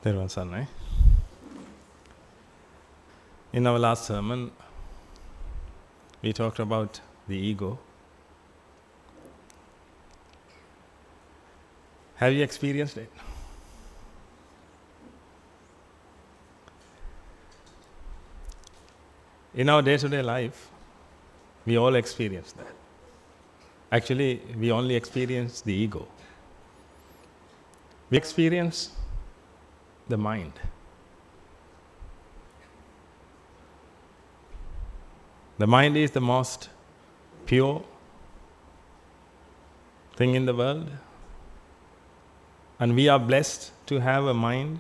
There was one, In our last sermon, we talked about the ego. Have you experienced it? In our day-to-day life, we all experience that. Actually, we only experience the ego. We experience the mind. The mind is the most pure thing in the world. And we are blessed to have a mind.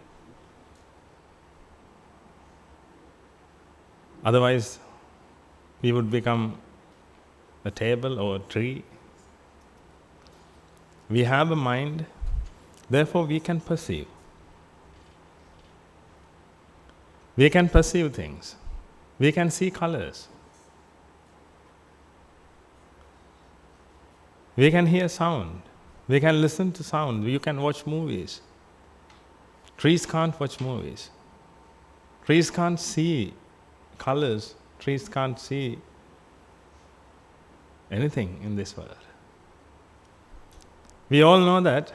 Otherwise, we would become a table or a tree. We have a mind, therefore we can perceive. We can perceive things. We can see colors. We can hear sound. We can listen to sound. You can watch movies. Trees can't watch movies. Trees can't see colors. Trees can't see anything in this world. We all know that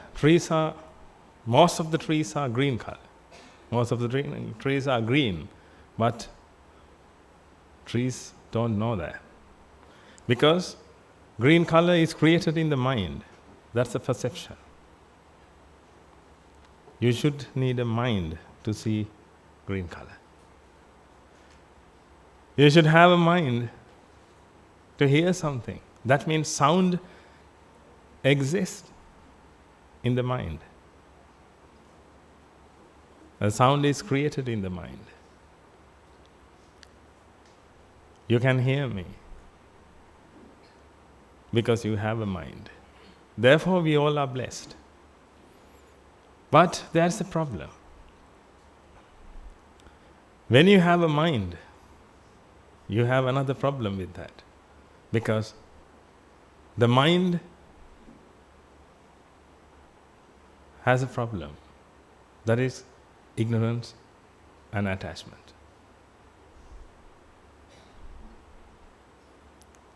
most of the trees are green color. Most of the trees are green, but trees don't know that. Because green color is created in the mind. That's a perception. You should need a mind to see green color. You should have a mind to hear something. That means sound exists in the mind. A sound is created in the mind. You can hear me because you have a mind. Therefore, we all are blessed. But there's a problem. When you have a mind, you have another problem with that. Because the mind has a problem. That is ignorance and attachment.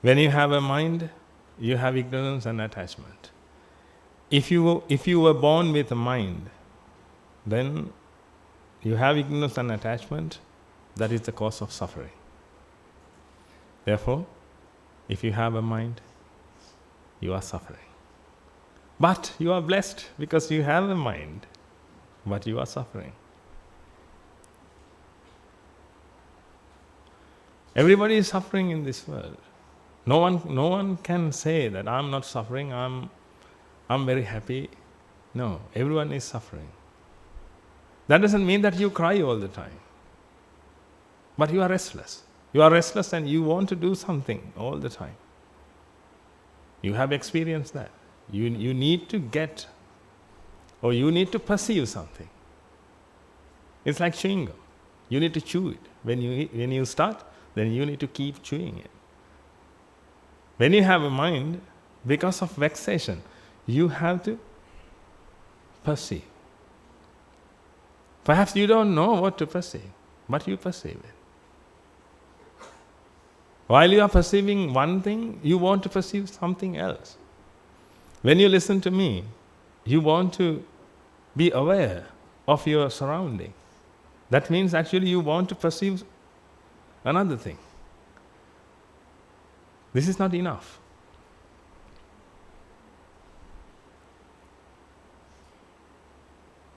When you have a mind, you have ignorance and attachment. If you were born with a mind, then you have ignorance and attachment. That is the cause of suffering. Therefore, if you have a mind, you are suffering. But you are blessed because you have a mind, but you are suffering. Everybody is suffering in this world. No one can say that I'm not suffering, I'm very happy. No, everyone is suffering. That doesn't mean that you cry all the time. But you are restless. You are restless and you want to do something all the time. You have experienced that. You need to get, or you need to perceive something. It's like chewing gum. You need to chew it. When you start, then you need to keep chewing it. When you have a mind, because of vexation, you have to perceive. Perhaps you don't know what to perceive, but you perceive it. While you are perceiving one thing, you want to perceive something else. When you listen to me, you want to be aware of your surrounding. That means actually you want to perceive another thing. This is not enough.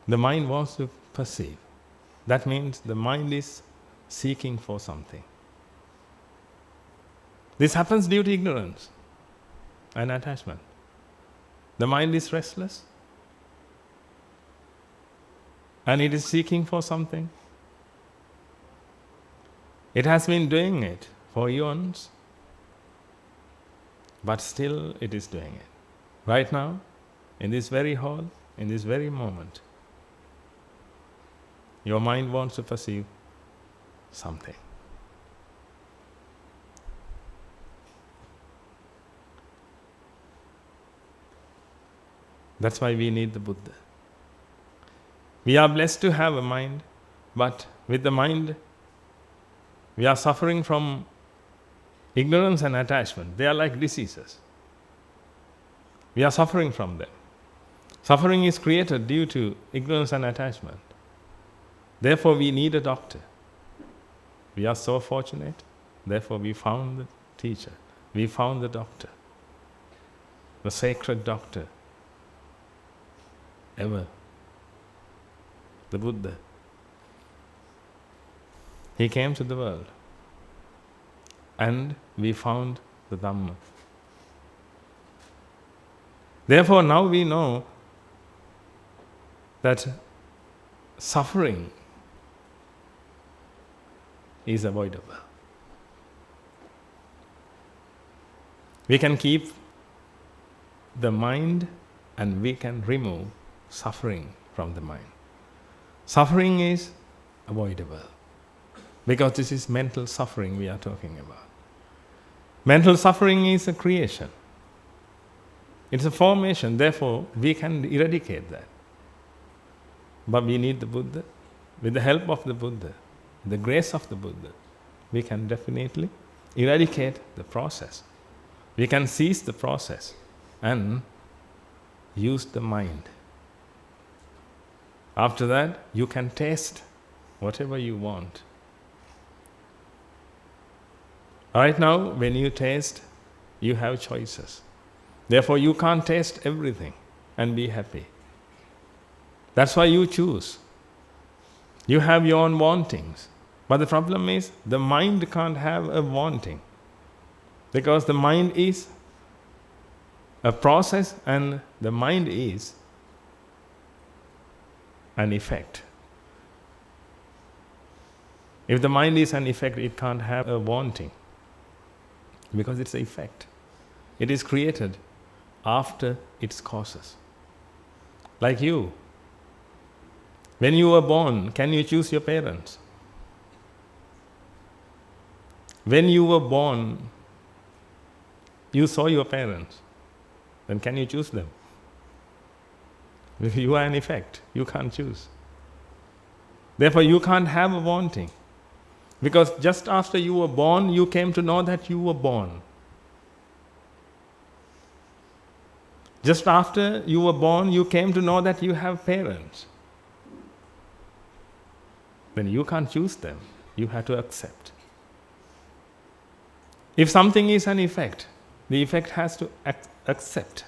The mind wants to perceive. That means the mind is seeking for something. This happens due to ignorance and attachment. The mind is restless and it is seeking for something. It has been doing it for eons, but still it is doing it. Right now, in this very hall, in this very moment, your mind wants to perceive something. That's why we need the Buddha. We are blessed to have a mind, but with the mind, we are suffering from ignorance and attachment. They are like diseases. We are suffering from them. Suffering is created due to ignorance and attachment. Therefore, we need a doctor. We are so fortunate. Therefore, we found the teacher. We found the doctor. The sacred doctor ever. The Buddha. He came to the world. And we found the Dhamma. Therefore, now we know that suffering is avoidable. We can keep the mind and we can remove suffering from the mind. Suffering is avoidable because this is mental suffering we are talking about. Mental suffering is a creation. It's a formation, therefore we can eradicate that. But we need the Buddha. With the help of the Buddha, the grace of the Buddha, we can definitely eradicate the process. We can cease the process and use the mind. After that, you can taste whatever you want. Right now, when you taste, you have choices. Therefore, you can't taste everything and be happy. That's why you choose. You have your own wantings. But the problem is, the mind can't have a wanting. Because the mind is a process and the mind is an effect. If the mind is an effect, it can't have a wanting. Because it's an effect. It is created after its causes. Like you. When you were born, can you choose your parents? When you were born, you saw your parents. Then can you choose them? You are an effect. You can't choose. Therefore, you can't have a wanting. Because just after you were born, you came to know that you were born. Just after you were born, you came to know that you have parents. Then you can't choose them. You have to accept. If something is an effect, the effect has to accept.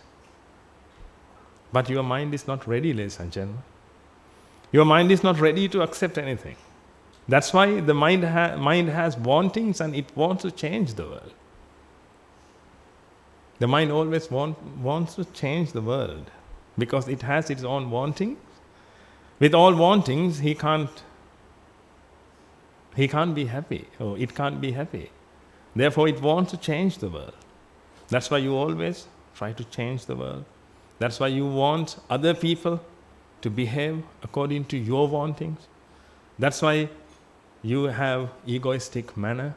But your mind is not ready, ladies and gentlemen. Your mind is not ready to accept anything. That's why the mind has wantings and it wants to change the world. The mind always wants to change the world because it has its own wantings. With all wantings, he can't be happy, or it can't be happy. Therefore, it wants to change the world. That's why you always try to change the world. That's why you want other people to behave according to your wantings. That's why you have egoistic manner.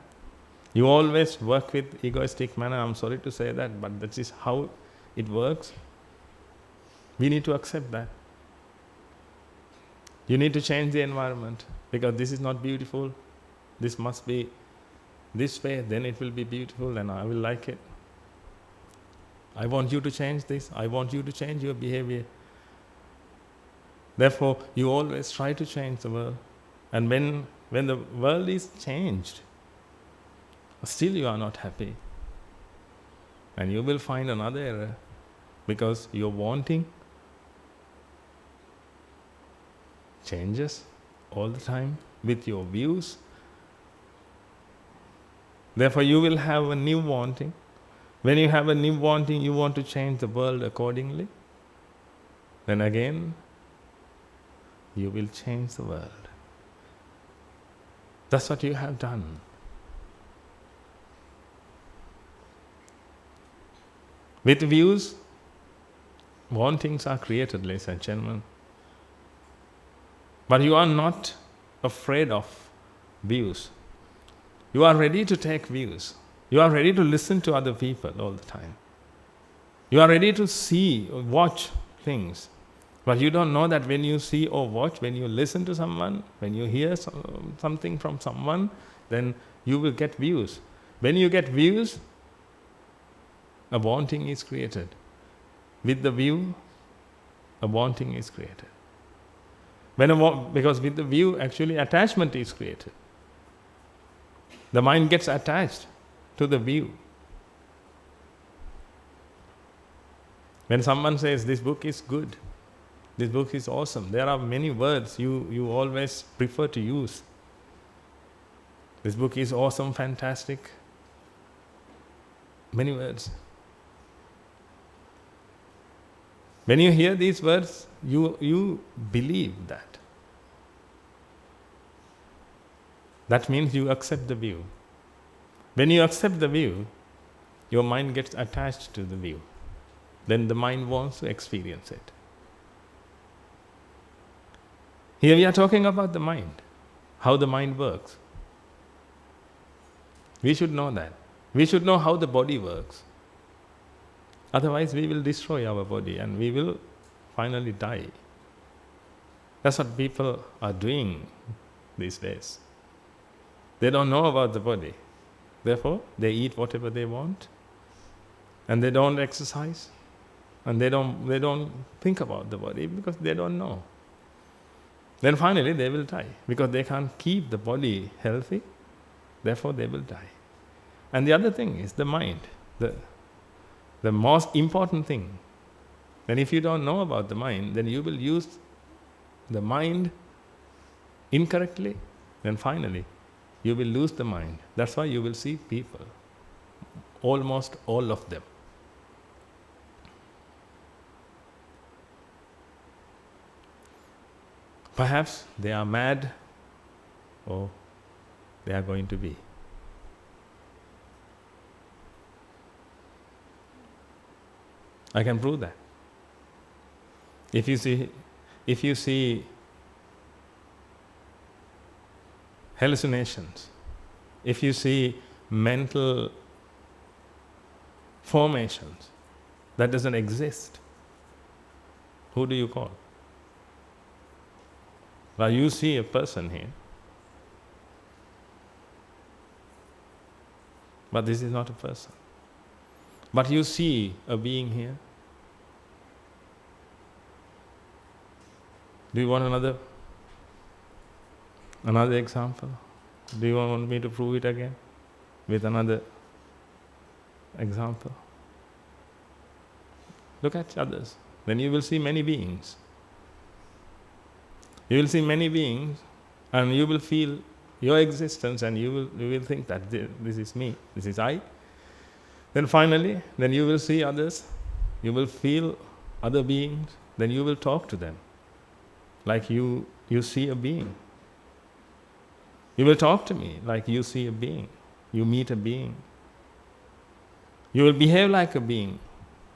You always work with egoistic manner. I'm sorry to say that, but that is how it works. We need to accept that. You need to change the environment because this is not beautiful. This must be this way, then it will be beautiful and I will like it. I want you to change this. I want you to change your behavior. Therefore, you always try to change the world. And when the world is changed, still you are not happy. And you will find another error because your wanting changes all the time with your views. Therefore, you will have a new wanting. When you have a new wanting, you want to change the world accordingly. Then again, you will change the world. That's what you have done. With views, wantings are created, ladies and gentlemen. But you are not afraid of views. You are ready to take views. You are ready to listen to other people all the time. You are ready to see or watch things. But you don't know that when you see or watch, when you listen to someone, when you hear something from someone, then you will get views. When you get views, a wanting is created. With the view, a wanting is created. Because with the view, actually attachment is created. The mind gets attached to the view. When someone says, this book is good, this book is awesome, there are many words you always prefer to use. This book is awesome, fantastic. Many words. When you hear these words, you believe that. That means you accept the view. When you accept the view, your mind gets attached to the view. Then the mind wants to experience it. Here we are talking about the mind, how the mind works. We should know that. We should know how the body works. Otherwise we will destroy our body and we will finally die. That's what people are doing these days. They don't know about the body. Therefore, they eat whatever they want, and they don't exercise, and they don't think about the body because they don't know. Then finally they will die because they can't keep the body healthy. Therefore, they will die. And the other thing is the mind, the most important thing. And if you don't know about the mind, then you will use the mind incorrectly. Then finally, you will lose the mind. That's why you will see people, almost all of them, perhaps they are mad or they are going to be. I can prove that. If you see hallucinations, if you see mental formations that doesn't exist, who do you call? Well, you see a person here, but this is not a person. But you see a being here. Do you want another example? Do you want me to prove it again with another example? Look at others. Then you will see many beings. You will see many beings and you will feel your existence and you will think that this is me, this is I. Then finally, then you will see others, you will feel other beings, then you will talk to them like you see a being. You will talk to me like you see a being, you meet a being. You will behave like a being.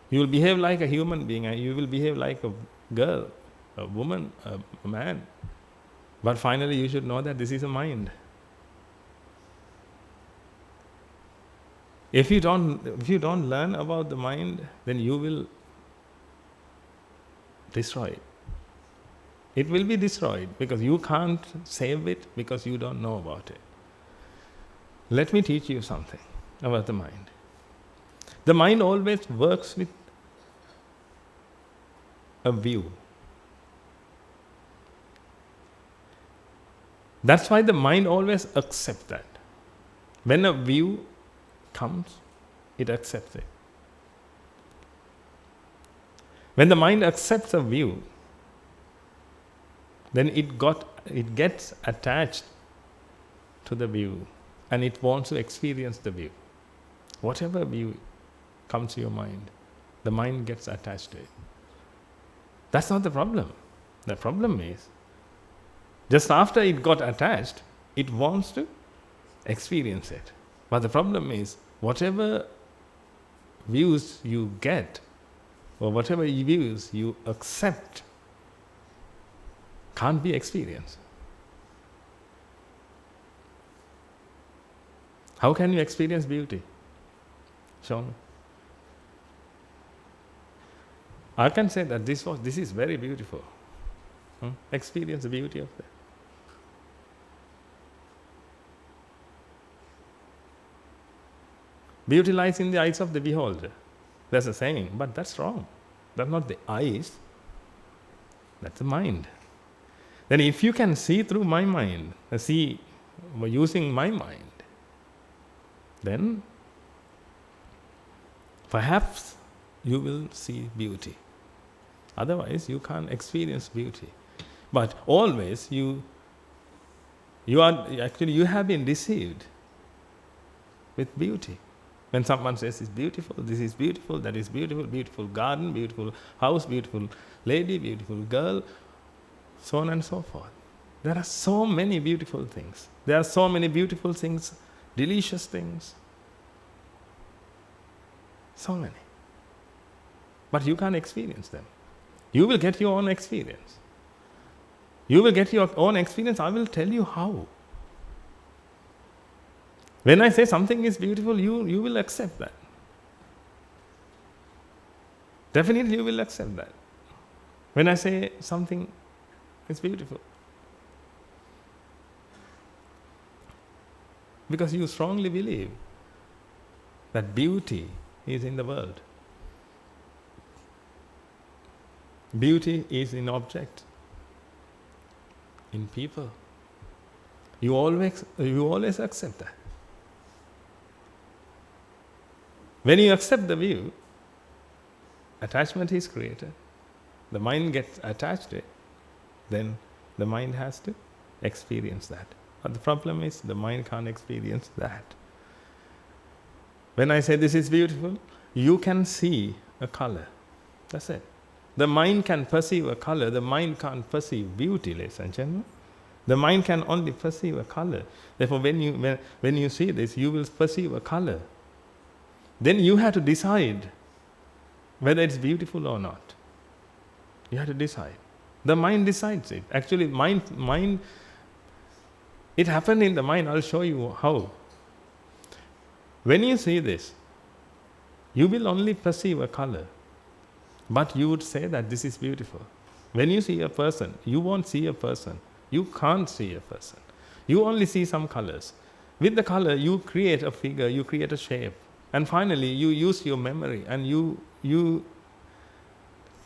You will behave like a human being and you will behave like a girl, a woman, a man. But finally you should know that this is a mind. If you don't learn about the mind, then you will destroy it. It will be destroyed because you can't save it because you don't know about it. Let me teach you something about the mind. The mind always works with a view. That's why the mind always accepts that. When a view comes, it accepts it. When the mind accepts a view, then it gets attached to the view and it wants to experience the view. Whatever view comes to your mind, the mind gets attached to it. That's not the problem. The problem is, just after it got attached, it wants to experience it. But the problem is, whatever views you get, or whatever views you accept, can't be experienced. How can you experience beauty? Show me. I can say that this is very beautiful. Experience the beauty of that. Beauty lies in the eyes of the beholder. That's a saying, but that's wrong. That's not the eyes, that's the mind. Then if you can see through my mind, see using my mind, then perhaps you will see beauty. Otherwise, you can't experience beauty. But always you have been deceived with beauty. When someone says it's beautiful, this is beautiful, that is beautiful, beautiful garden, beautiful house, beautiful lady, beautiful girl, so on and so forth. There are so many beautiful things. There are so many beautiful things, delicious things. So many. But you can't experience them. You will get your own experience. You will get your own experience. I will tell you how. When I say something is beautiful, you will accept that. Definitely you will accept that. When I say something is beautiful. Because you strongly believe that beauty is in the world. Beauty is in object, in people. You always accept that. When you accept the view, attachment is created. The mind gets attached to it. Then the mind has to experience that. But the problem is the mind can't experience that. When I say this is beautiful, you can see a color. That's it. The mind can perceive a color. The mind can't perceive beauty, ladies and gentlemen. The mind can only perceive a color. Therefore, when you see this, you will perceive a color. Then you have to decide whether it's beautiful or not. You have to decide. The mind decides it. Actually, mind. It happened in the mind. I'll show you how. When you see this, you will only perceive a color. But you would say that this is beautiful. When you see a person, you won't see a person. You can't see a person. You only see some colors. With the color, you create a figure, you create a shape. And finally, you use your memory and you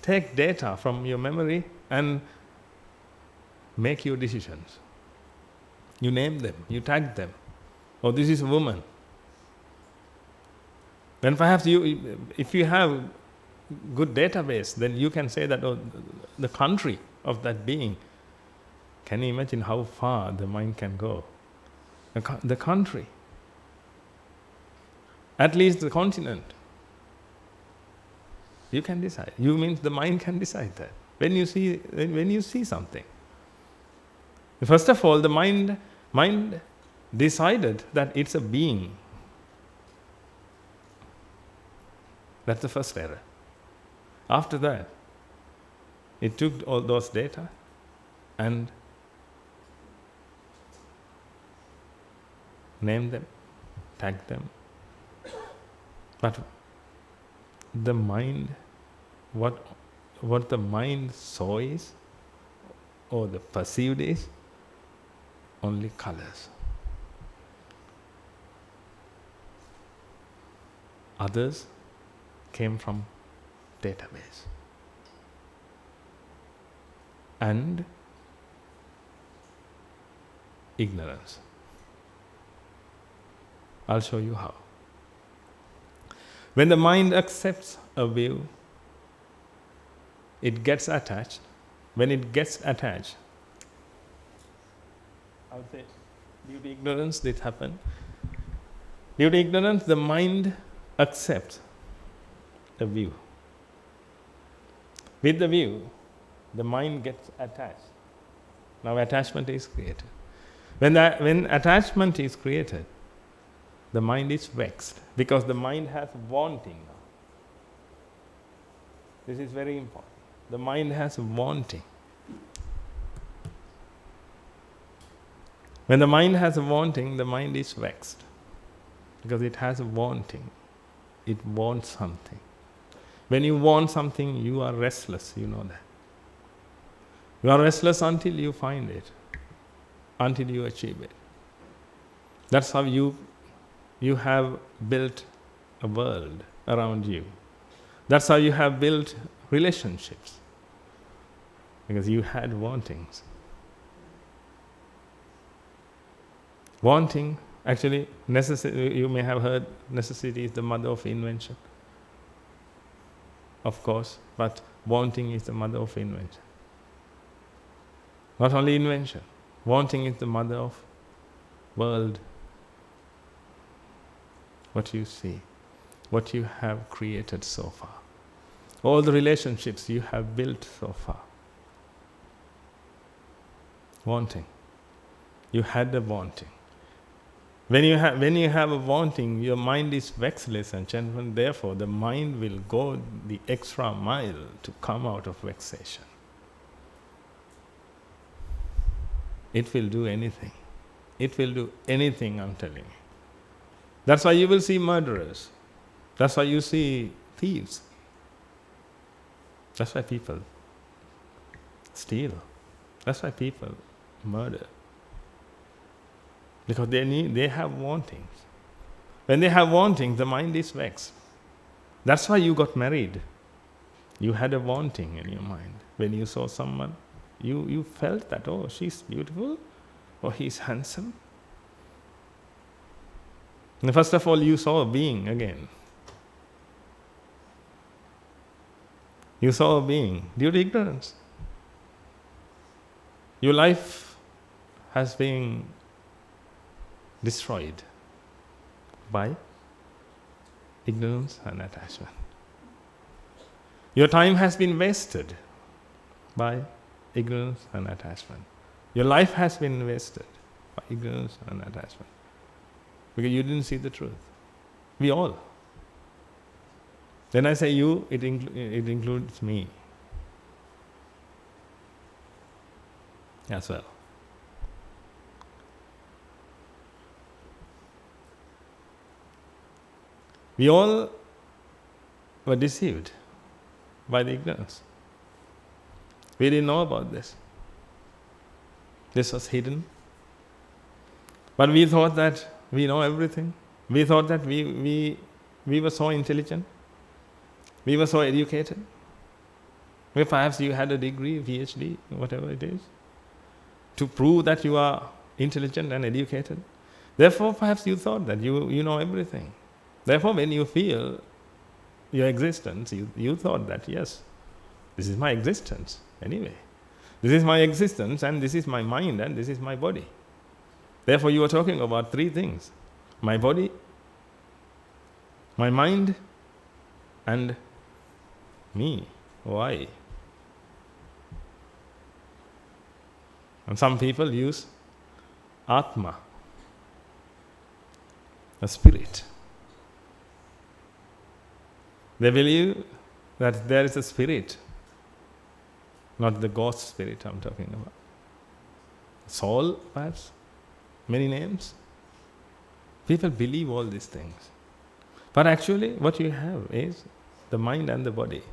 take data from your memory and make your decisions. You name them, you tag them. Oh, this is a woman. Then perhaps if you have good database, then you can say that the country of that being. Can you imagine how far the mind can go? The country. At least the continent. You can decide. You means the mind can decide that. When you see something. First of all, the mind decided that it's a being. That's the first error. After that, it took all those data and named them, tagged them. But the mind, what the mind saw is, or the perceived is, only colors. Others came from database. And ignorance. I'll show you how. When the mind accepts a view, it gets attached. When it gets attached, I would say, due to ignorance, this happened. Due to ignorance, the mind accepts a view. With the view, the mind gets attached. Now attachment is created. When attachment is created, the mind is vexed because the mind has wanting now. This is very important. The mind has wanting. When the mind has a wanting, the mind is vexed because it has a wanting. It wants something. When you want something, you are restless, you know that. You are restless until you find it, until you achieve it. That's how you have built a world around you. That's how you have built relationships, because you had wantings. Wanting, actually, you may have heard necessity is the mother of invention. Of course, but wanting is the mother of invention. Not only invention, wanting is the mother of world. What you see, what you have created so far, all the relationships you have built so far. Wanting. You had a wanting. When you have a wanting, your mind is vexed, ladies and gentlemen. Therefore, the mind will go the extra mile to come out of vexation. It will do anything. It will do anything, I'm telling you. That's why you will see murderers. That's why you see thieves. That's why people steal. That's why people murder. Because they have wantings. When they have wantings, the mind is vexed. That's why you got married. You had a wanting in your mind. When you saw someone, you felt that, oh, she's beautiful, or he's handsome. And first of all, you saw a being again. You saw a being due to ignorance. Your life has been destroyed by ignorance and attachment. Your time has been wasted by ignorance and attachment. Your life has been wasted by ignorance and attachment. Because you didn't see the truth. We all. When I say you, it includes me as well. We all were deceived by the ignorance. We didn't know about this. This was hidden. But we thought that we know everything. We thought that we were so intelligent. We were so educated. Well, perhaps you had a degree, PhD, whatever it is, to prove that you are intelligent and educated. Therefore, perhaps you thought that you know everything. Therefore, when you feel your existence, you thought that, yes, this is my existence anyway. This is my existence, and this is my mind, and this is my body. Therefore, you are talking about three things: my body, my mind, and me, or I. And some people use Atma, a spirit. They believe that there is a spirit, not the ghost spirit I'm talking about. Soul, perhaps, many names. People believe all these things. But actually, what you have is the mind and the body.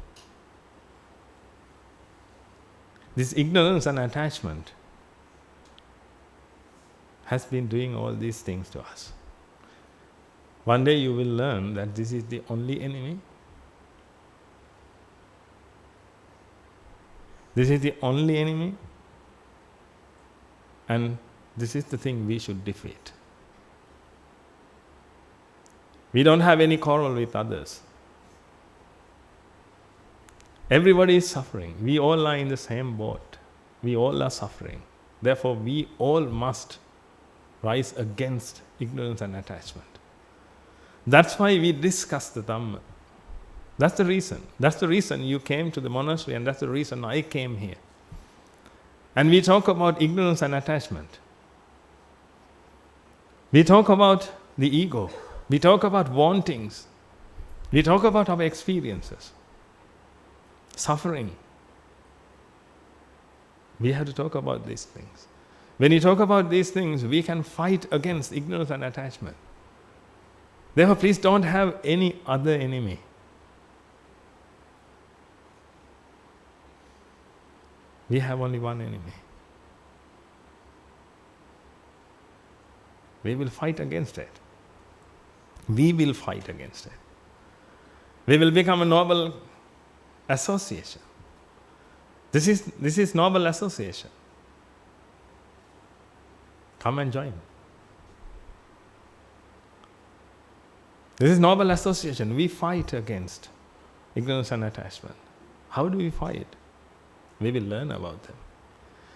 This ignorance and attachment has been doing all these things to us. One day you will learn that this is the only enemy. This is the only enemy, and this is the thing we should defeat. We don't have any quarrel with others. Everybody is suffering. We all are in the same boat. We all are suffering. Therefore, we all must rise against ignorance and attachment. That's why we discuss the Dhamma. That's the reason. That's the reason you came to the monastery, and that's the reason I came here. And we talk about ignorance and attachment. We talk about the ego. We talk about wantings. We talk about our experiences. Suffering. We have to talk about these things. When you talk about these things, we can fight against ignorance and attachment. Therefore, please don't have any other enemy. We have only one enemy. We will fight against it. We will fight against it. We will become a noble association. This is noble association. Come and join. This is noble association. We fight against ignorance and attachment. How do we fight? We will learn about them.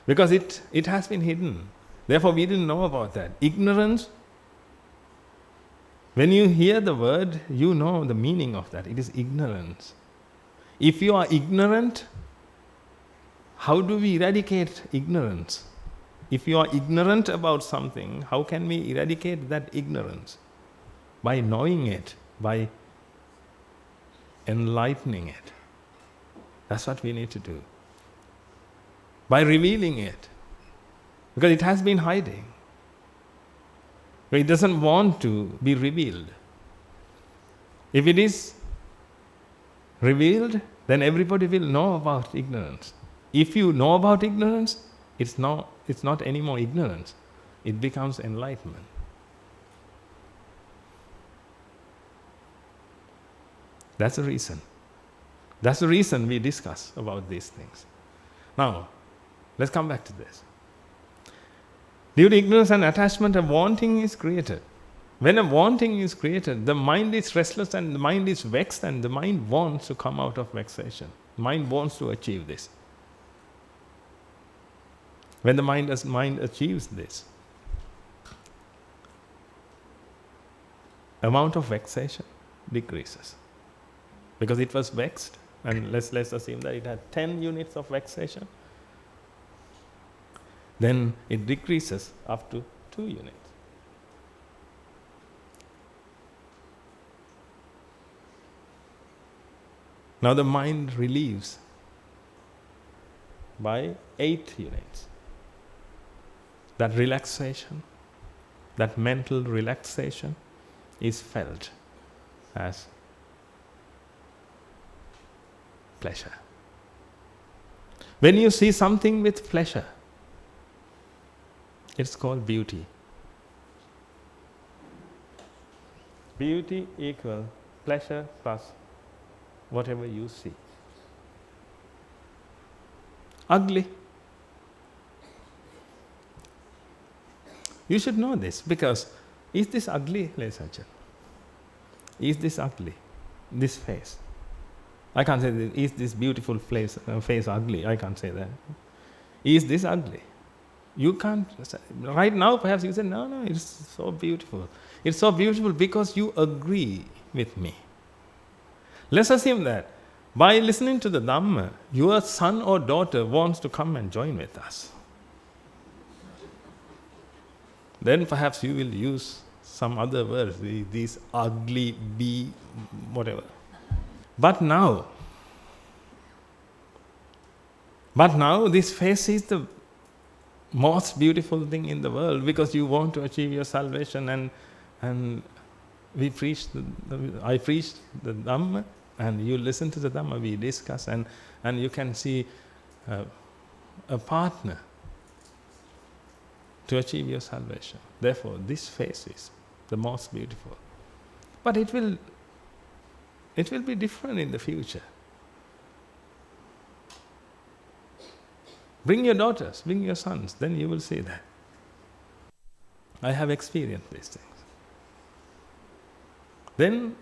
Because it has been hidden. Therefore, we didn't know about that. Ignorance, when you hear the word, you know the meaning of that. It is ignorance. If you are ignorant, how do we eradicate ignorance? If you are ignorant about something, how can we eradicate that ignorance? By knowing it, by enlightening it. That's what we need to do. By revealing it. Because it has been hiding. It doesn't want to be revealed. If it is revealed, then everybody will know about ignorance. If you know about ignorance, it's not anymore ignorance. It becomes enlightenment. That's the reason. That's the reason we discuss about these things. Now, let's come back to this. Due to ignorance and attachment, a wanting is created. When a wanting is created, the mind is restless and the mind is vexed and the mind wants to come out of vexation. The mind wants to achieve this. When the mind achieves this, amount of vexation decreases. Because it was vexed, and let's assume that it had 10 units of vexation, then it decreases up to 2 units. Now the mind relieves by 8 units. That relaxation, that mental relaxation is felt as pleasure. When you see something with pleasure, it's called beauty. Beauty equals pleasure plus whatever you see. Ugly. You should know this, because is this ugly, ladies and gentlemen? Is this ugly? This face? I can't say this. Is this beautiful face ugly? I can't say that. Is this ugly? You can't. Right now, perhaps you say, no, it's so beautiful. It's so beautiful because you agree with me. Let's assume that by listening to the Dhamma, your son or daughter wants to come and join with us. Then perhaps you will use some other words, these ugly, whatever. But now this face is the most beautiful thing in the world, because you want to achieve your salvation, and I preached the Dhamma, and you listen to the Dhamma, we discuss, and you can see a partner to achieve your salvation. Therefore, this face is the most beautiful. But it will be different in the future. Bring your daughters, bring your sons, then you will see that. I have experienced these things. Then,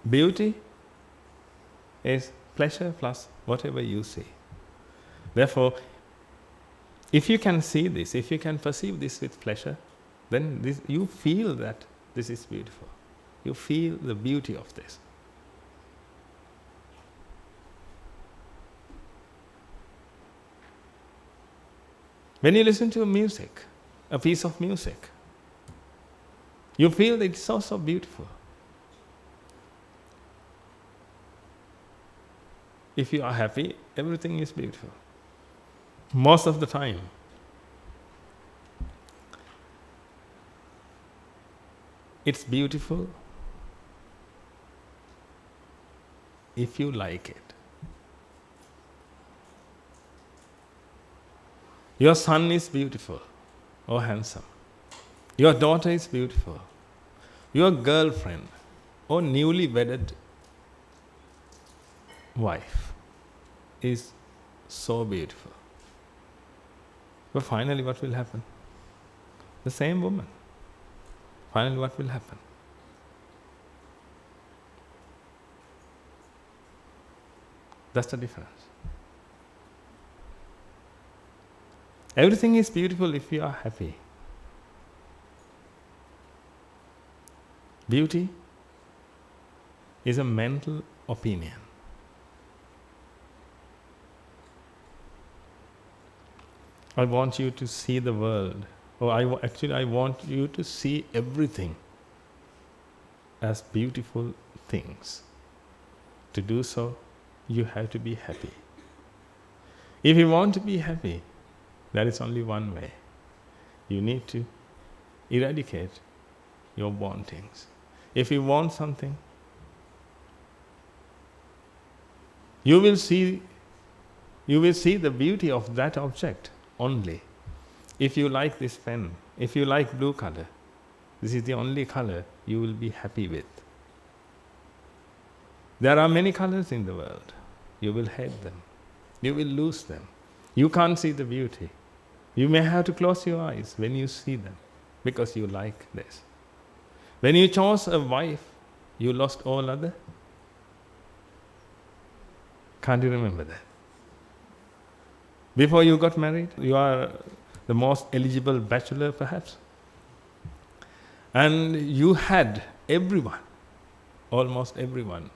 beauty is pleasure plus whatever you see. Therefore, if you can see this, if you can perceive this with pleasure, then you feel that this is beautiful. You feel the beauty of this. When you listen to music, a piece of music, you feel that it's so beautiful. If you are happy, everything is beautiful. Most of the time. It's beautiful if you like it. Your son is beautiful or handsome. Your daughter is beautiful. Your girlfriend or newly wedded wife is so beautiful. But finally, what will happen? The same woman. Finally, what will happen? That's the difference. Everything is beautiful if you are happy. Beauty is a mental opinion. I want you to see the world, or I want you to see everything as beautiful things. To do so, you have to be happy. If you want to be happy, there is only one way. You need to eradicate your wantings. If you want something, you will see the beauty of that object only. If you like this pen, if you like blue color, this is the only color you will be happy with. There are many colors in the world. You will hate them. You will lose them. You can't see the beauty. You may have to close your eyes when you see them because you like this. When you chose a wife, you lost all other. Can't you remember that? Before you got married, you are the most eligible bachelor perhaps. And you had everyone, almost everyone.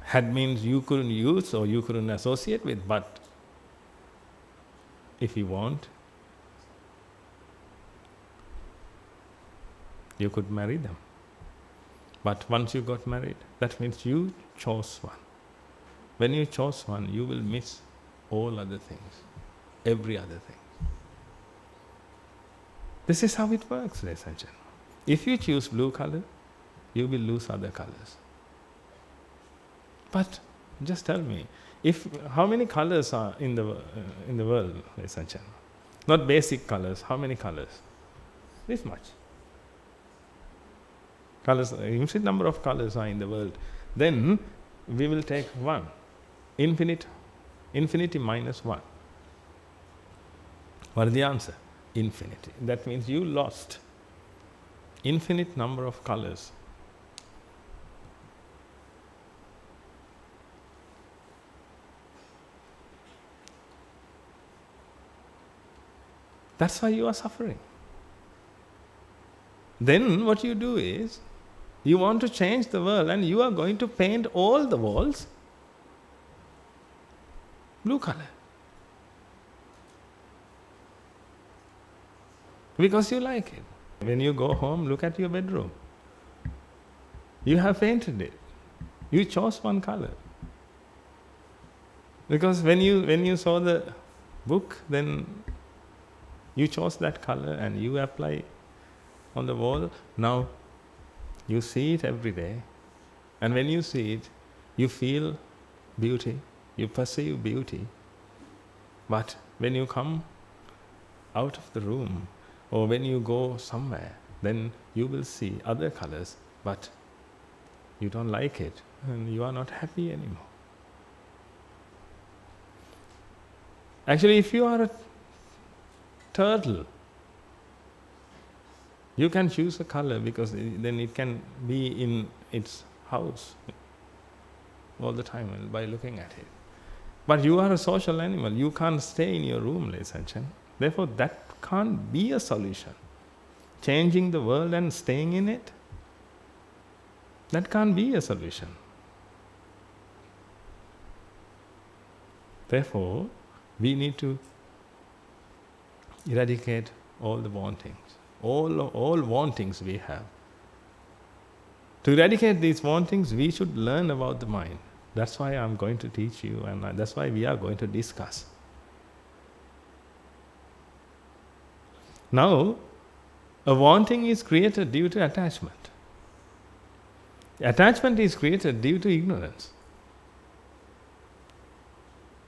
Had means you couldn't use or you couldn't associate with, but if you want, you could marry them. But once you got married, that means you chose one. When you chose one, you will miss all other things, every other thing. This is how it works, ladies and gentlemen. If you choose blue color, you will lose other colors. But just tell me, how many colors are in the world, ladies and gentlemen? Not basic colors. How many colors? This much. Colors, infinite number of colors are in the world. Then we will take one. Infinity minus one. What is the answer? Infinity. That means you lost infinite number of colors. That's why you are suffering. Then what you do is, you want to change the world and you are going to paint all the walls blue color. Because you like it. When you go home, look at your bedroom. You have painted it. You chose one color. Because when you saw the book, then you chose that color and you apply on the wall. Now you see it every day, and when you see it, you feel beauty, you perceive beauty. But when you come out of the room, or when you go somewhere, then you will see other colors, but you don't like it, and you are not happy anymore. Actually, if you are a turtle, you can choose a color because then it can be in its house all the time by looking at it. But you are a social animal. You can't stay in your room, ladies and gentlemen. Therefore, that can't be a solution. Changing the world and staying in it, that can't be a solution. Therefore, we need to eradicate all the wantings, all wantings we have. To eradicate these wantings, we should learn about the mind. That's why I'm going to teach you, and that's why we are going to discuss. Now, a wanting is created due to attachment. Attachment is created due to ignorance.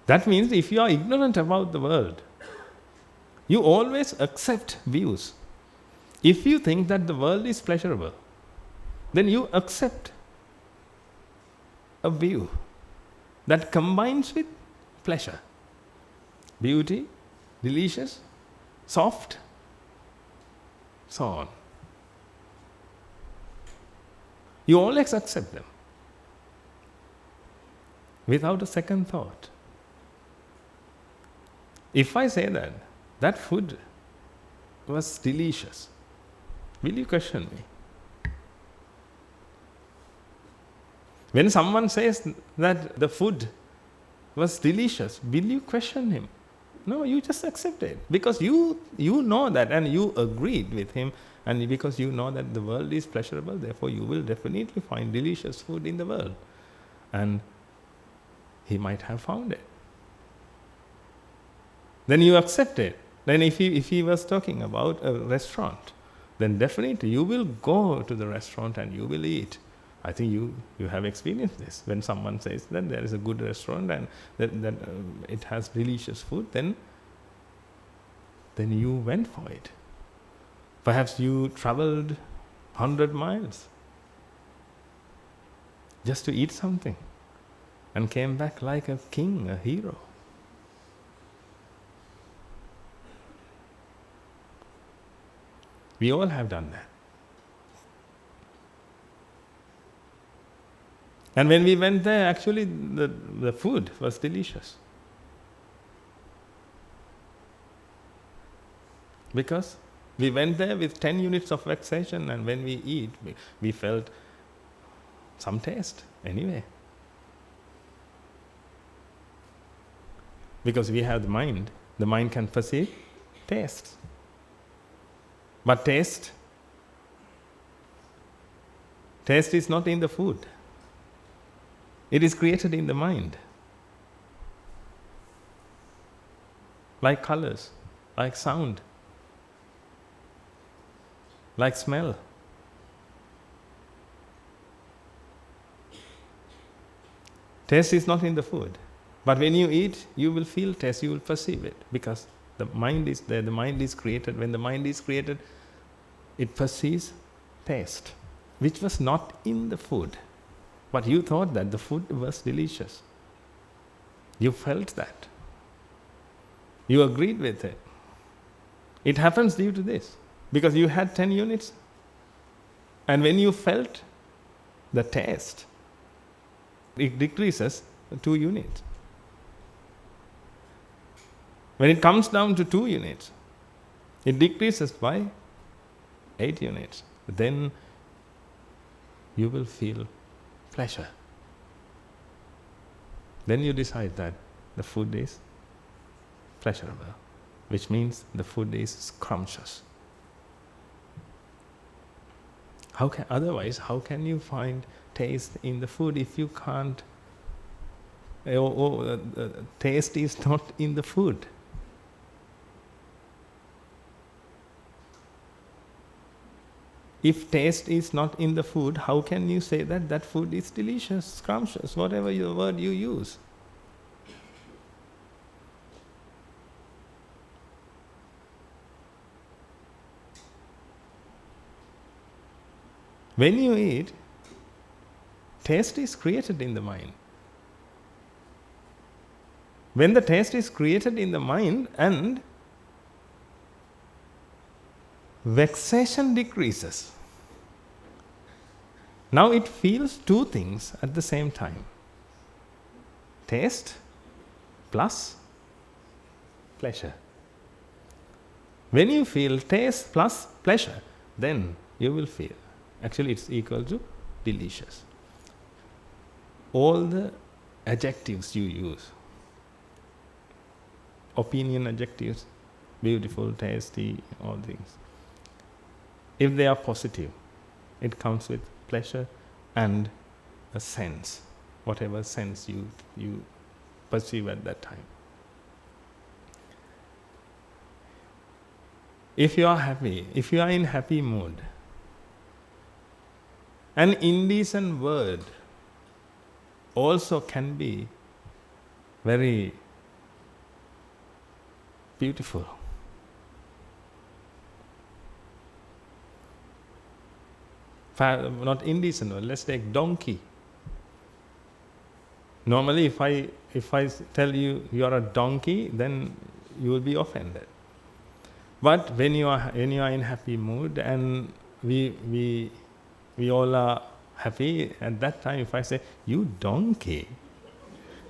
That means if you are ignorant about the world, you always accept views. If you think that the world is pleasurable, then you accept a view that combines with pleasure, beauty, delicious, soft, so on. You always accept them without a second thought. If I say that that food was delicious, will you question me? When someone says that the food was delicious, will you question him? No, you just accept it. Because you know that and you agreed with him, and because you know that the world is pleasurable, therefore you will definitely find delicious food in the world. And he might have found it. Then you accept it. Then if he was talking about a restaurant, then definitely you will go to the restaurant and you will eat. I think you have experienced this. When someone says that there is a good restaurant and that it has delicious food, then you went for it. Perhaps you traveled 100 miles just to eat something and came back like a king, a hero. We all have done that. And when we went there, actually the food was delicious. Because we went there with 10 units of vexation, and when we eat, we felt some taste anyway. Because we have the mind can perceive taste. But taste is not in the food. It is created in the mind. Like colors, like sound, like smell. Taste is not in the food. But when you eat, you will feel taste, you will perceive it. Because the mind is there, the mind is created. When the mind is created, it perceives taste, which was not in the food. But you thought that the food was delicious. You felt that. You agreed with it. It happens due to this. Because you had 10 units. And when you felt the taste, it decreases 2 units. When it comes down to 2 units, it decreases by 8 units. Then you will feel pleasure. Then you decide that the food is pleasurable, which means the food is scrumptious. Otherwise, how can you find taste in the food if you can't? Taste is not in the food. If taste is not in the food, how can you say that that food is delicious, scrumptious, whatever your word you use? When you eat, taste is created in the mind. When the taste is created in the mind and vexation decreases, now it feels 2 things at the same time. Taste plus pleasure. When you feel taste plus pleasure, then you will feel, actually it's equal to delicious. All the adjectives you use, opinion adjectives, beautiful, tasty, all things, if they are positive, it comes with pleasure and a sense, whatever sense you perceive at that time. If you are happy, if you are in happy mood, an indecent word also can be very beautiful. Not indecent word, let's take donkey. Normally if I tell you are a donkey, then you will be offended. But when you are in happy mood and we all are happy, at that time if I say, you donkey,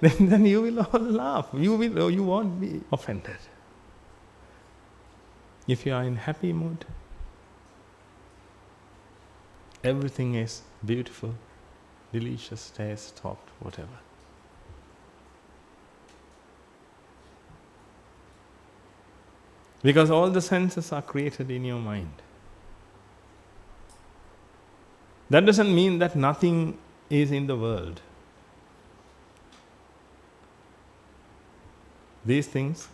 then you will all laugh. You won't be offended. If you are in happy mood, everything is beautiful, delicious, taste, soft, whatever. Because all the senses are created in your mind. That doesn't mean that nothing is in the world. These things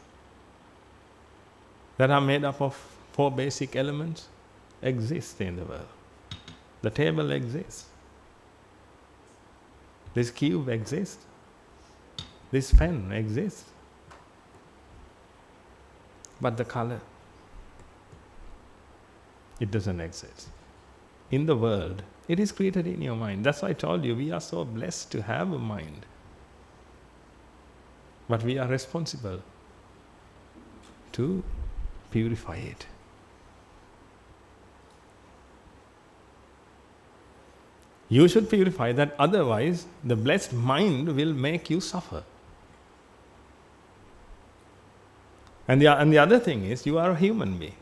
that are made up of 4 basic elements exist in the world. The table exists. This cube exists. This pen exists. But the color, it doesn't exist. In the world, it is created in your mind. That's why I told you, we are so blessed to have a mind. But we are responsible to purify it. You should purify that, otherwise the blessed mind will make you suffer. And the other thing is, you are a human being.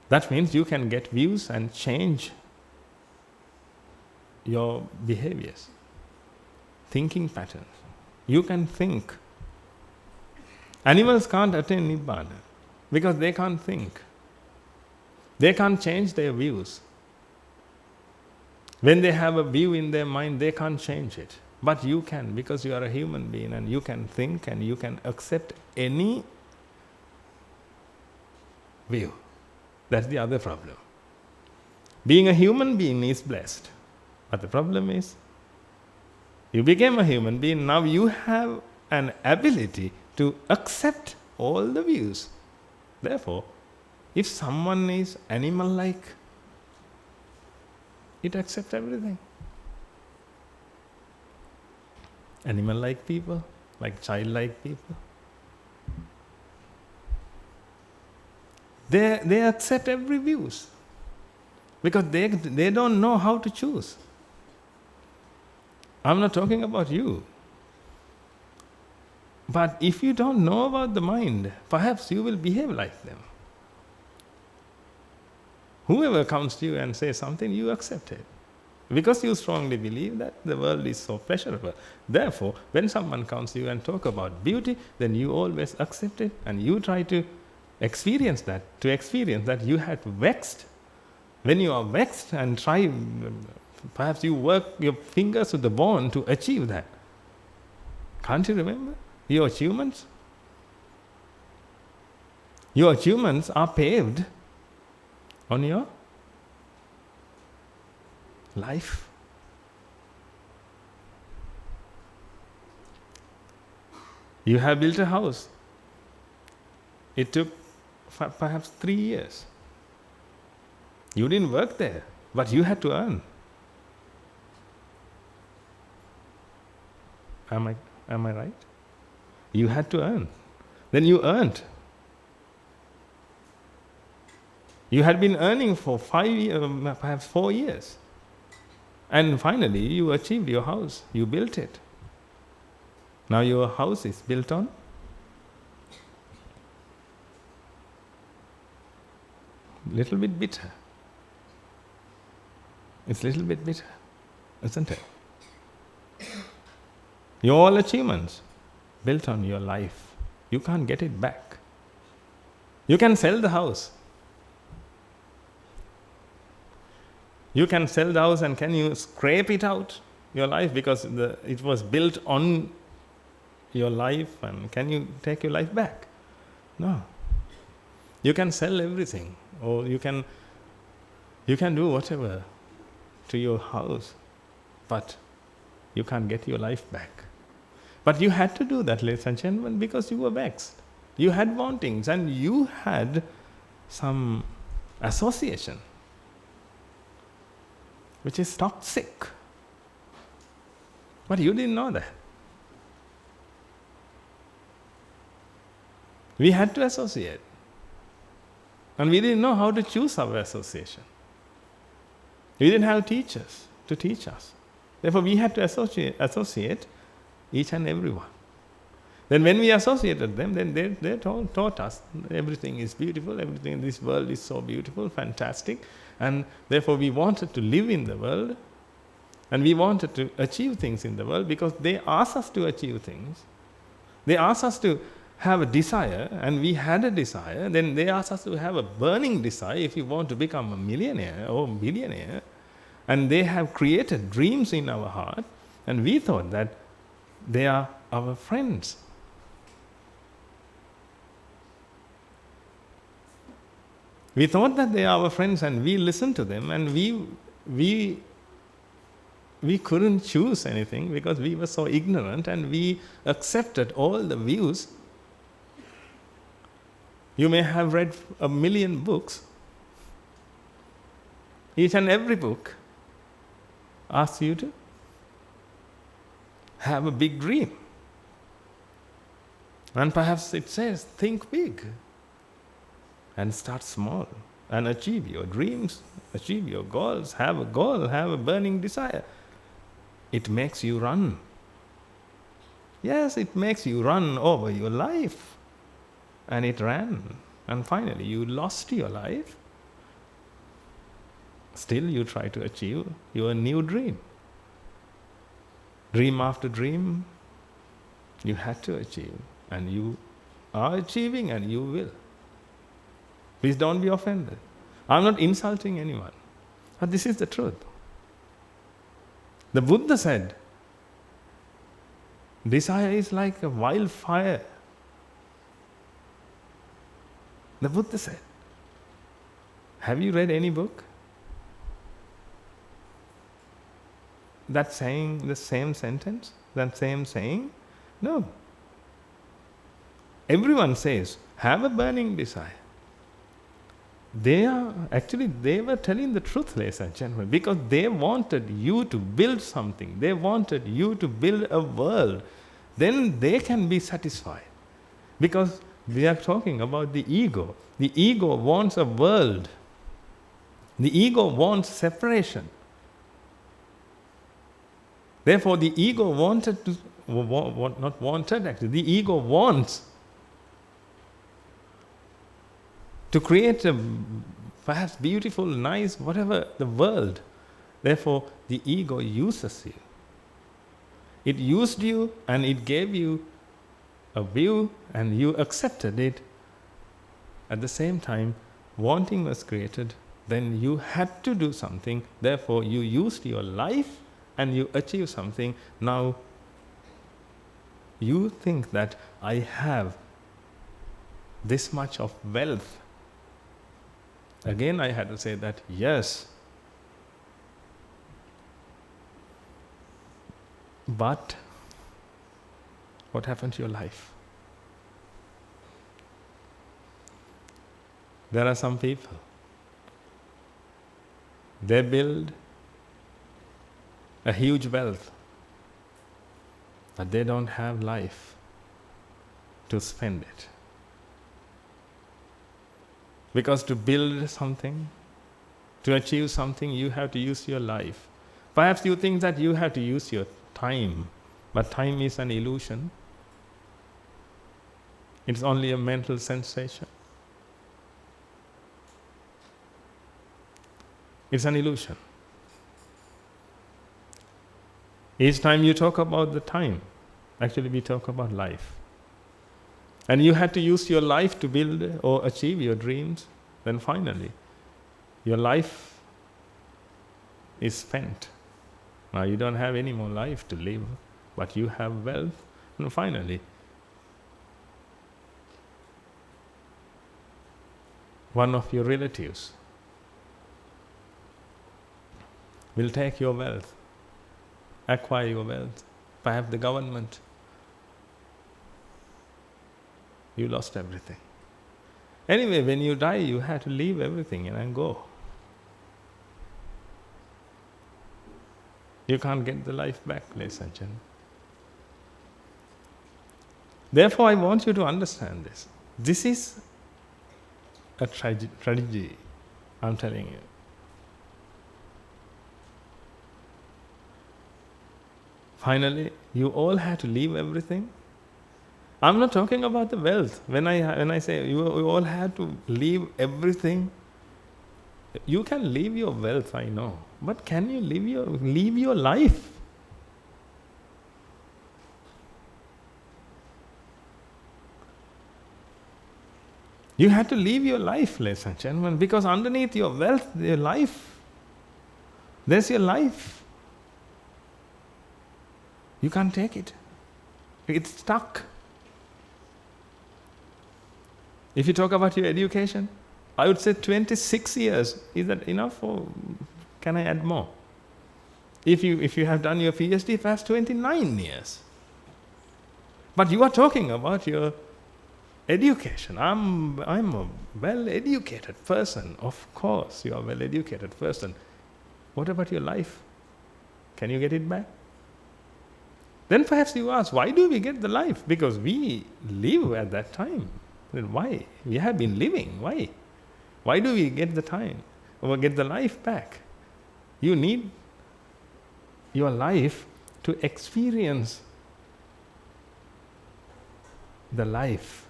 That means you can get views and change your behaviors, thinking patterns. You can think. Animals can't attain Nibbana because they can't think. They can't change their views. When they have a view in their mind, they can't change it. But you can, because you are a human being and you can think and you can accept any view. That's the other problem. Being a human being is blessed. But the problem is, you became a human being, now you have an ability to accept all the views. Therefore, if someone is animal-like, it accepts everything. Animal-like people, like child-like people. They accept every views because they don't know how to choose. I'm not talking about you. But if you don't know about the mind, perhaps you will behave like them. Whoever comes to you and says something, you accept it. Because you strongly believe that the world is so pleasurable. Therefore, when someone comes to you and talk about beauty, then you always accept it and you try to experience that. To experience that, you have vexed. When you are vexed and try, perhaps you work your fingers to the bone to achieve that. Can't you remember your achievements? Your achievements are paved on your life. You have built a house. It took perhaps 3 years. You didn't work there, but you had to earn. Am I right? You had to earn. Then you earned. You had been earning for 5 years, perhaps 4 years. And finally, you achieved your house. You built it. Now your house is built on little bit bitter. It's little bit bitter, isn't it? Your all achievements built on your life. You can't get it back. You can sell the house. You can sell the house and can you scrape it out, your life, because it was built on your life, and can you take your life back? No. You can sell everything, or you can do whatever to your house, but you can't get your life back. But you had to do that, ladies and gentlemen, because you were vexed. You had wantings and you had some association which is toxic. But you didn't know that. We had to associate. And we didn't know how to choose our association. We didn't have teachers to teach us. Therefore, we had to associate each and every one. Then when we associated them, then they taught us everything is beautiful, everything in this world is so beautiful, fantastic. And therefore, we wanted to live in the world. And we wanted to achieve things in the world because they asked us to achieve things. They asked us to have a desire, and we had a desire. Then they asked us to have a burning desire if you want to become a millionaire or billionaire. And they have created dreams in our heart, and we thought that they are our friends. We thought that they are our friends, and we listened to them, and we couldn't choose anything because we were so ignorant, and we accepted all the views. You may have read 1 million books. Each and every book asks you to have a big dream. And perhaps it says, think big and start small and achieve your dreams, achieve your goals, have a goal, have a burning desire. It makes you run. Yes, it makes you run over your life. And it ran. And finally, you lost your life. Still, you try to achieve your new dream. Dream after dream, you had to achieve. And you are achieving, and you will. Please don't be offended. I'm not insulting anyone. But this is the truth. The Buddha said, desire is like a wildfire. The Buddha said. Have you read any book that's saying the same sentence, that same saying? No. Everyone says, have a burning desire. They were telling the truth, ladies and gentlemen, because they wanted you to build something. They wanted you to build a world. Then they can be satisfied. Because we are talking about the ego. The ego wants a world. The ego wants separation. Therefore, the ego the ego wants to create a perhaps beautiful, nice, whatever, the world. Therefore, the ego uses you. It used you and it gave you a view and you accepted it. At the same time, wanting was created, then you had to do something. Therefore, you used your life and you achieved something. Now, you think that I have this much of wealth. Again, I had to say that, yes. But what happened to your life? There are some people, they build a huge wealth, but they don't have life to spend it. Because to build something, to achieve something, you have to use your life. Perhaps you think that you have to use your time, but time is an illusion. It's only a mental sensation. It's an illusion. Each time you talk about the time, actually we talk about life. And you had to use your life to build or achieve your dreams, then finally, your life is spent. Now you don't have any more life to live, but you have wealth, and finally, one of your relatives will take your wealth, acquire your wealth, perhaps the government You lost everything. Anyway, when you die, you have to leave everything and go. You can't get the life back, ladies and gentlemen. Therefore, I want you to understand this. This is a tragedy, I'm telling you. Finally, you all had to leave everything. I'm not talking about the wealth. When I say you all had to leave everything, you can leave your wealth, I know. But can you leave your life? You had to leave your life, ladies and gentlemen, because underneath your wealth, your life, there's your life. You can't take it. It's stuck. If you talk about your education, I would say 26 years. Is that enough, or can I add more? If you have done your PhD, perhaps 29 years. But you are talking about your education. I'm a well-educated person. Of course, you are a well-educated person. What about your life? Can you get it back? Then perhaps you ask, why do we get the life? Because we live at that time. Then why? We have been living. Why? Why do we get the time or get the life back? You need your life to experience the life.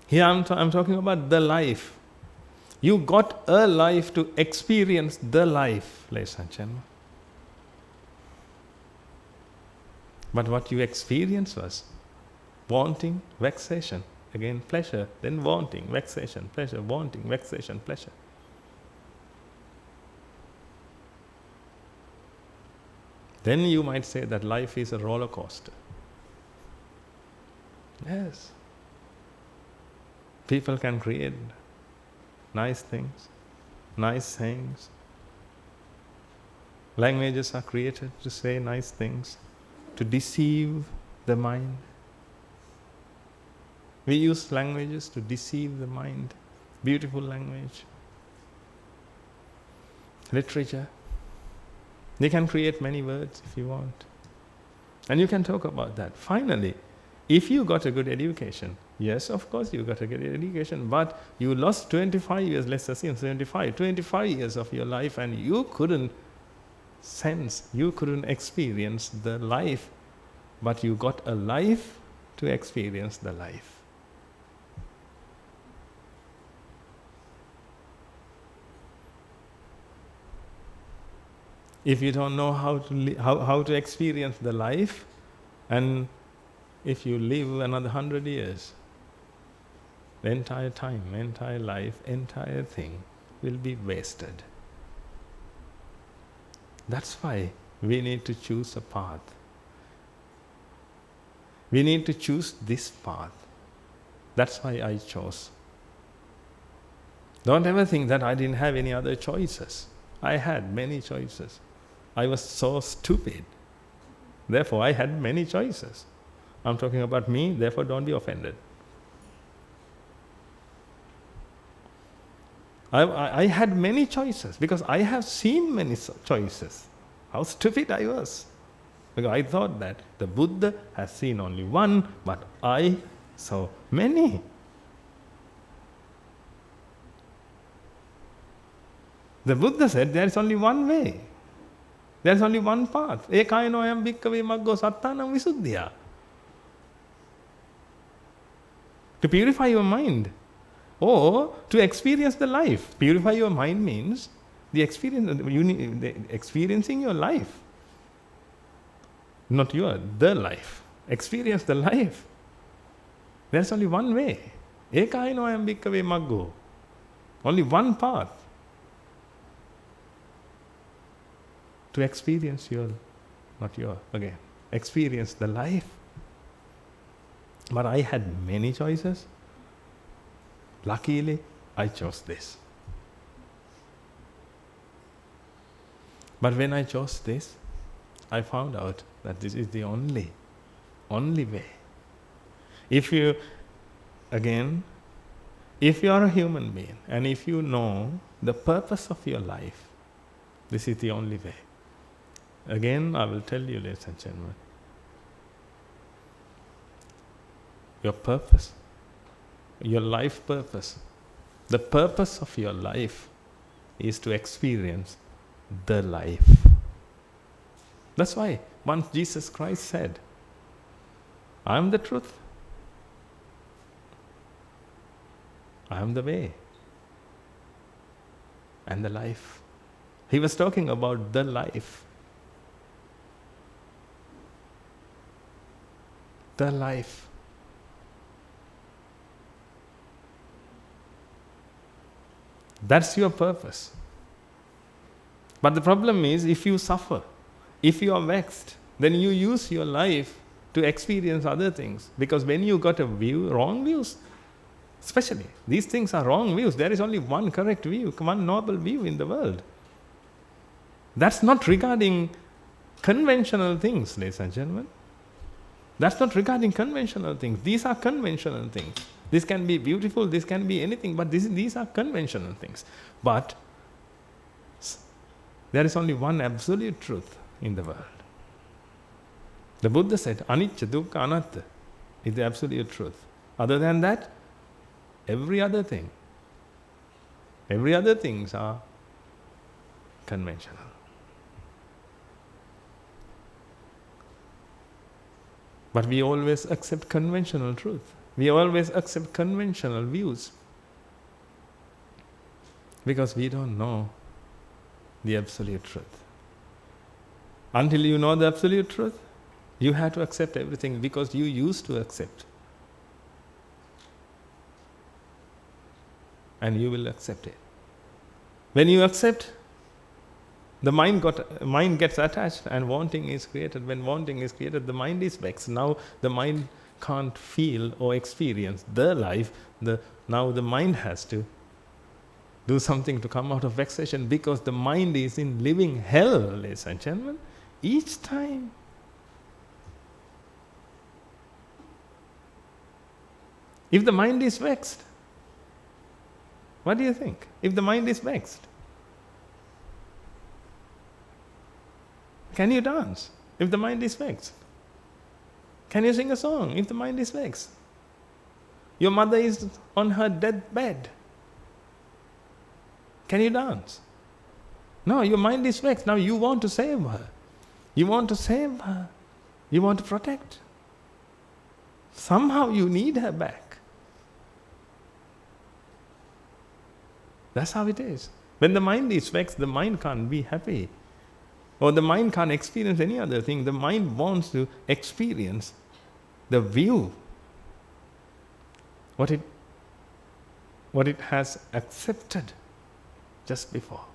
Here I'm talking about the life. You got a life to experience the life, ladies and gentlemen. But what you experienced was wanting, vexation, again pleasure, then wanting, vexation, pleasure, wanting, vexation, pleasure. Then you might say that life is a roller coaster. Yes. People can create nice things, nice sayings. Languages are created to say nice things, to deceive the mind. We use languages to deceive the mind. Beautiful language. Literature. You can create many words if you want. And you can talk about that. Finally, if you got a good education, yes, of course you got a good education, but you lost 25 years, let's assume 25 years of your life, and you couldn't sense, you couldn't experience the life, but you got a life to experience the life. If you don't know how to experience the life, and if you live another 100 years, the entire time, entire life, entire thing will be wasted. That's why we need to choose a path. We need to choose this path. That's why I chose. Don't ever think that I didn't have any other choices. I had many choices. I was so stupid. Therefore, I had many choices. I'm talking about me, therefore don't be offended. I had many choices because I have seen many choices. How stupid I was. Because I thought that the Buddha has seen only one, but I saw many. The Buddha said there is only one way. There is only one path. Ekayano ayam bhikkhave maggo sattanam visuddhya. To purify your mind. Or to experience the life. Purify your mind means the experiencing your life. Not the life. Experience the life. There's only one way. Ekayano ayam bhikkhave maggo. Only one path. To experience experience the life. But I had many choices. Luckily, I chose this. But when I chose this, I found out that this is the only way. If you, again, if you are a human being and if you know the purpose of your life, this is the only way. Again, I will tell you, ladies and gentlemen, your purpose, your life purpose, the purpose of your life is to experience the life. That's why once Jesus Christ said, I am the truth, I am the way and the life. He was talking about the life. The life. That's your purpose. But the problem is, if you suffer, if you are vexed, then you use your life to experience other things. Because when you got a view, wrong views, especially, these things are wrong views. There is only one correct view, one noble view in the world. That's not regarding conventional things, ladies and gentlemen. That's not regarding conventional things. These are conventional things. This can be beautiful, this can be anything, but these are conventional things. But there is only one absolute truth in the world. The Buddha said, anicca, dukkha, anatta is the absolute truth. Other than that, every other things are conventional. But we always accept conventional truth. We always accept conventional views. Because we don't know the absolute truth. Until you know the absolute truth, you have to accept everything because you used to accept. And you will accept it. When you accept, the mind gets attached and wanting is created. When wanting is created, the mind is vexed. Now the mind can't feel or experience the life. Now the mind has to do something to come out of vexation because the mind is in living hell, ladies and gentlemen, each time. If the mind is vexed, what do you think? If the mind is vexed, can you dance if the mind is vexed? Can you sing a song if the mind is vexed? Your mother is on her deathbed. Can you dance? No, your mind is vexed. Now you want to save her. You want to save her. You want to protect. Somehow you need her back. That's how it is. When the mind is vexed, the mind can't be happy. Or the mind can't experience any other thing. The mind wants to experience the view. What it has accepted just before.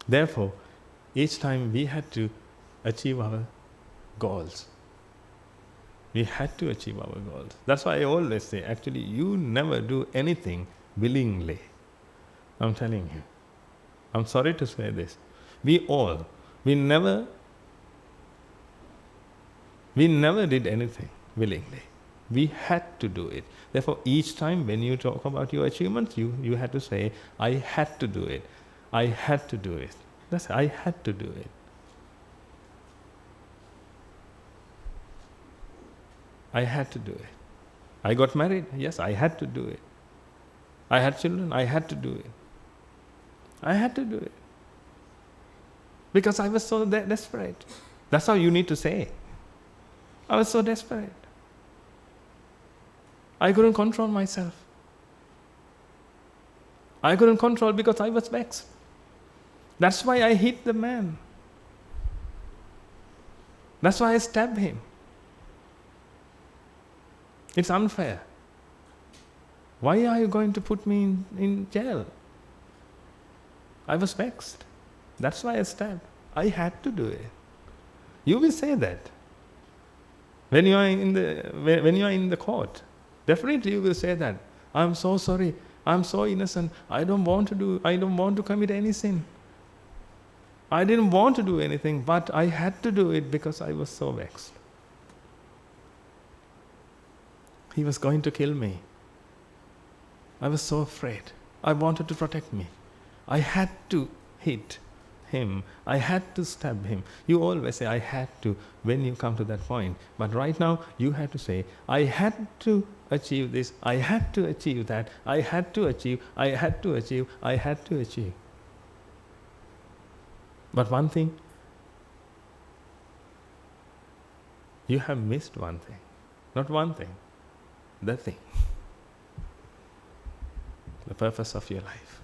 Therefore, each time we had to achieve our goals. We had to achieve our goals. That's why I always say, actually, you never do anything willingly. I'm telling you. I'm sorry to say this. We never did anything willingly. We had to do it. Therefore, each time when you talk about your achievements, you had to say, I had to do it. I had to do it. I had to do it. I had to do it. I got married. Yes, I had to do it. I had children. I had to do it. I had to do it. Because I was so desperate. That's how you need to say. I was so desperate. I couldn't control myself. I couldn't control because I was vexed. That's why I hit the man. That's why I stabbed him. It's unfair. Why are you going to put me in jail? I was vexed. That's why I stabbed. I had to do it. You will say that. When you are in the court, definitely you will say that. I'm so sorry. I'm so innocent. I don't want to commit any sin. I didn't want to do anything, but I had to do it because I was so vexed. He was going to kill me. I was so afraid. I wanted to protect me. I had to hit him. I had to stab him. You always say, I had to, when you come to that point. But right now, you have to say, I had to achieve this. I had to achieve that. I had to achieve. I had to achieve. I had to achieve. But one thing, you have missed one thing. Not one thing, the thing. The purpose of your life.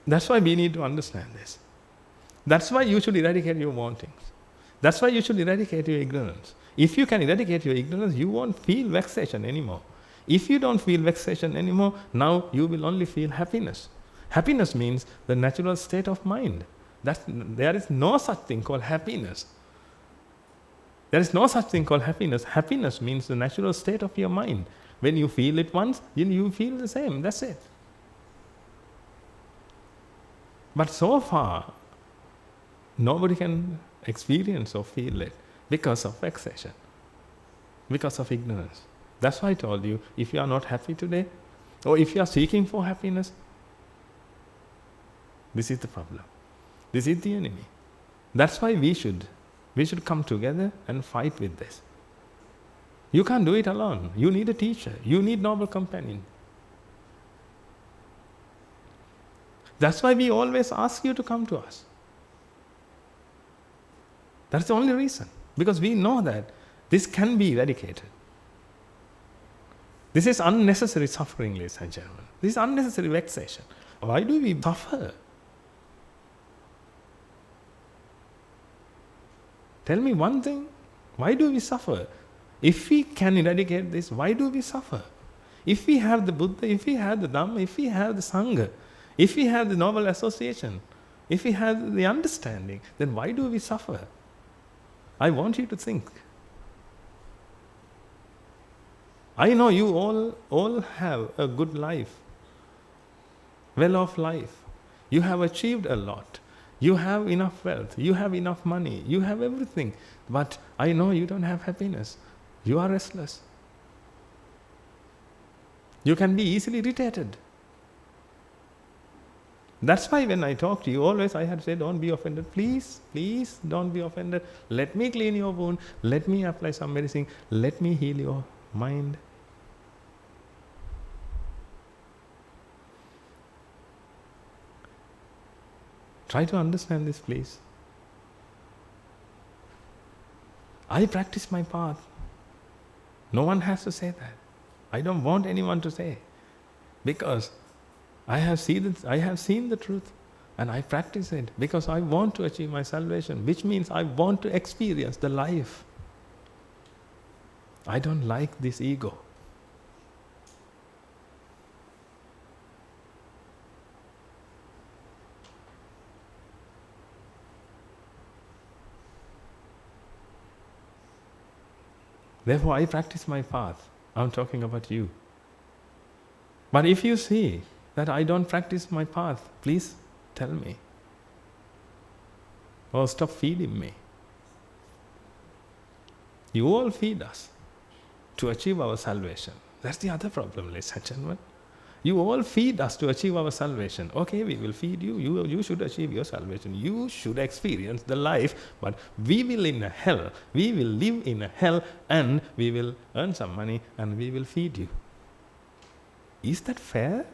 That's why we need to understand this. That's why you should eradicate your wantings. That's why you should eradicate your ignorance. If you can eradicate your ignorance, you won't feel vexation anymore. If you don't feel vexation anymore, now you will only feel happiness. Happiness means the natural state of mind. There is no such thing called happiness. There is no such thing called happiness. Happiness means the natural state of your mind. When you feel it once, you feel the same. That's it. But so far, nobody can experience or feel it because of vexation, because of ignorance. That's why I told you, if you are not happy today, or if you are seeking for happiness, this is the problem. This is the enemy. That's why we should come together and fight with this. You can't do it alone. You need a teacher. You need noble companion. That's why we always ask you to come to us. That's the only reason. Because we know that this can be eradicated. This is unnecessary suffering, ladies and gentlemen. This is unnecessary vexation. Why do we suffer? Tell me one thing. Why do we suffer? If we can eradicate this, why do we suffer? If we have the Buddha, if we have the Dhamma, if we have the Sangha, if we have the noble association, if we have the understanding, then why do we suffer? I want you to think. I know you all have a good life, well-off life. You have achieved a lot. You have enough wealth. You have enough money. You have everything. But I know you don't have happiness. You are restless. You can be easily irritated. That's why when I talk to you, always I had said, don't be offended. Please, please don't be offended. Let me clean your wound. Let me apply some medicine. Let me heal your mind. Try to understand this, please. I practice my path. No one has to say that. I don't want anyone to say. Because I have seen the truth and I practice it because I want to achieve my salvation, which means I want to experience the life. I don't like this ego. Therefore, I practice my path. I'm talking about you. But if you see that I don't practice my path, please tell me. Or stop feeding me. You all feed us to achieve our salvation. That's the other problem, ladies and gentlemen. You all feed us to achieve our salvation. Okay, we will feed you. You should achieve your salvation. You should experience the life. But we will in a hell. We will live in a hell and we will earn some money and we will feed you. Is that fair?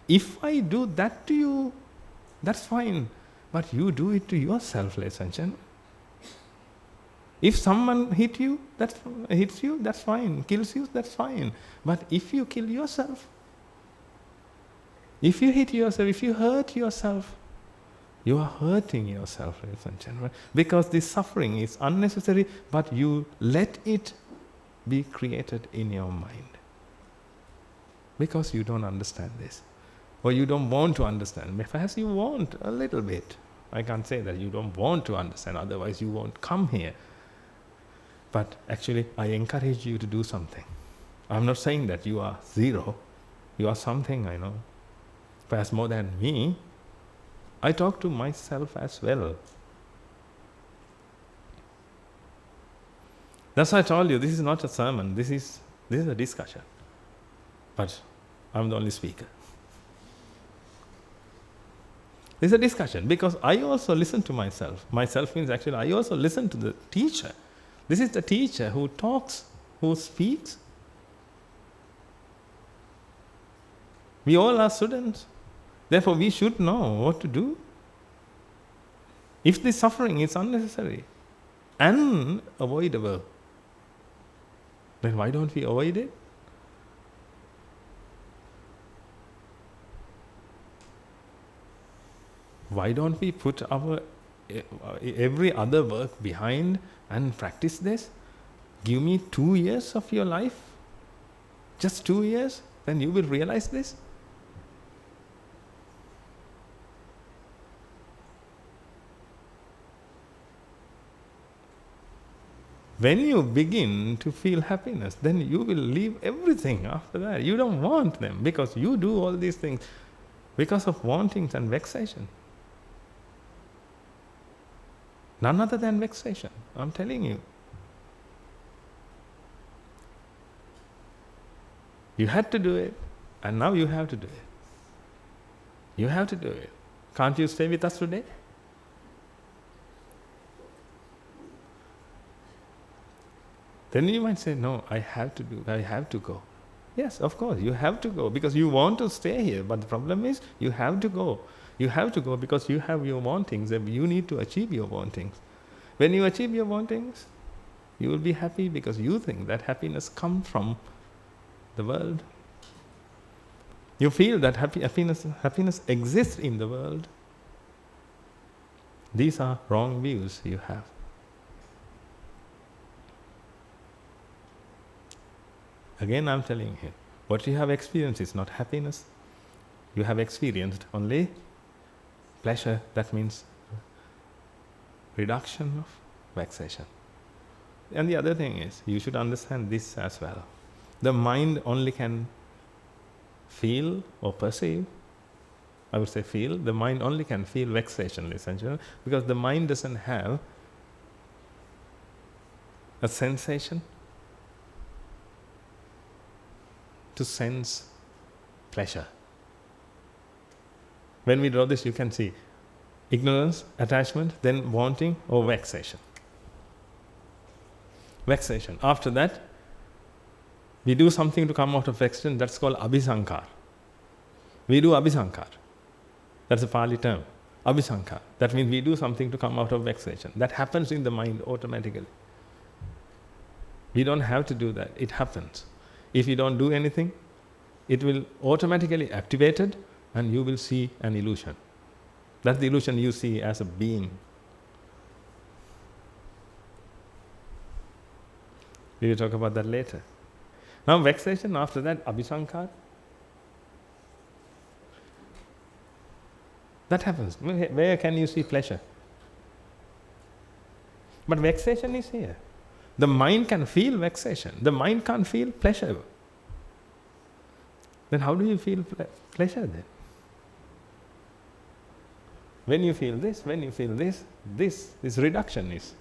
If I do that to you, that's fine. But you do it to yourself, ladies and gentlemen. If someone hits you, that's fine. Kills you, that's fine. But if you kill yourself, if you hit yourself, if you hurt yourself, you are hurting yourself, ladies and gentlemen. Because this suffering is unnecessary, but you let it be created in your mind. Because you don't understand this. Or you don't want to understand. Perhaps you want a little bit. I can't say that you don't want to understand, otherwise you won't come here. But actually, I encourage you to do something. I'm not saying that you are zero. You are something, I know. Perhaps more than me. I talk to myself as well. That's why I told you, this is not a sermon, this is a discussion. But I'm the only speaker. This is a discussion because I also listen to myself. Myself means actually I also listen to the teacher. This is the teacher who talks, who speaks. We all are students. Therefore, we should know what to do. If this suffering is unnecessary, unavoidable, then why don't we avoid it? Why don't we put our every other work behind and practice this? Give me 2 years of your life, just 2 years, then you will realize this. When you begin to feel happiness, then you will leave everything after that. You don't want them because you do all these things because of wantings and vexation. None other than vexation, I'm telling you. You had to do it, and now you have to do it. You have to do it. Can't you stay with us today? Then you might say, no, I have to go. Yes, of course, you have to go because you want to stay here. But the problem is, you have to go. You have to go because you have your wantings and you need to achieve your wantings. When you achieve your wantings, you will be happy because you think that happiness comes from the world. You feel that happiness exists in the world. These are wrong views you have. Again, I'm telling you, what you have experienced is not happiness. You have experienced only pleasure. That means reduction of vexation. And the other thing is, you should understand this as well. The mind only can feel or perceive. I would say feel. The mind only can feel vexation, essentially, because the mind doesn't have a sensation to sense pleasure. When we draw this, you can see ignorance, attachment, then wanting or vexation. Vexation. After that, we do something to come out of vexation, that's called abhisankar. We do abhisankar. That's a Pali term. Abhisankar. That means we do something to come out of vexation. That happens in the mind automatically. We don't have to do that. It happens. If you don't do anything, it will automatically activated and you will see an illusion. That's the illusion you see as a being. We will talk about that later. Now vexation, after that abhisankar. That happens. Where can you see pleasure? But vexation is here. The mind can feel vexation. The mind can't feel pleasure. Then how do you feel pleasure then? When you feel this, this reduction is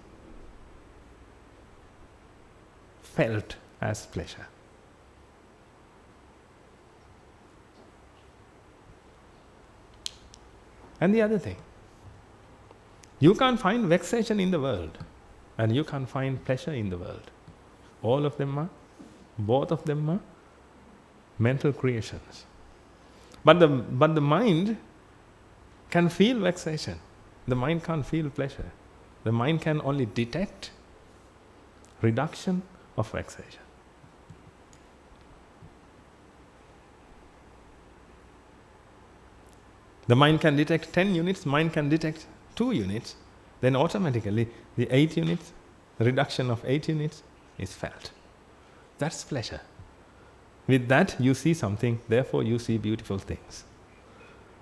felt as pleasure. And the other thing, you can't find vexation in the world, and you can't find pleasure in the world. Both of them are mental creations. But the mind can feel vexation. The mind can't feel pleasure. The mind can only detect reduction of vexation. The mind can detect 10 units, mind can detect 2 units, then automatically the 8 units, the reduction of 8 units is felt. That's pleasure. With that you see something, therefore you see beautiful things.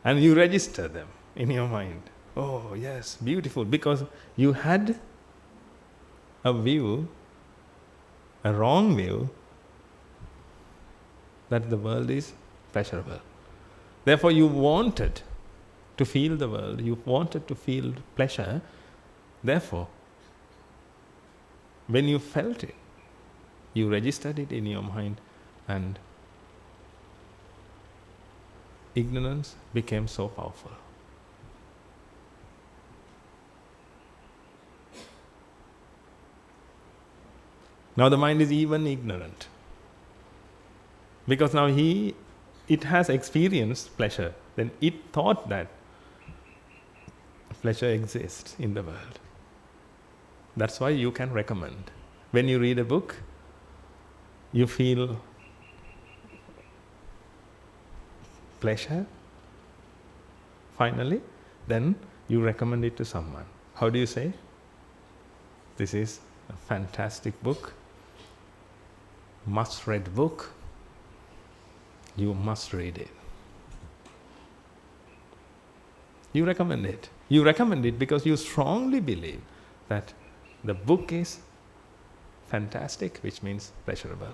And you register them in your mind. Oh yes, beautiful, because you had a view, a wrong view, that the world is pleasurable. Therefore you wanted to feel the world, you wanted to feel pleasure. Therefore, when you felt it, you registered it in your mind, and ignorance became so powerful. Now the mind is even ignorant, because now it has experienced pleasure. Then it thought that pleasure exists in the world. That's why you can recommend. When you read a book, you feel pleasure, finally, then you recommend it to someone. How do you say? This is a fantastic book, must-read book, you must read it. You recommend it. You recommend it because you strongly believe that the book is fantastic, which means pleasurable.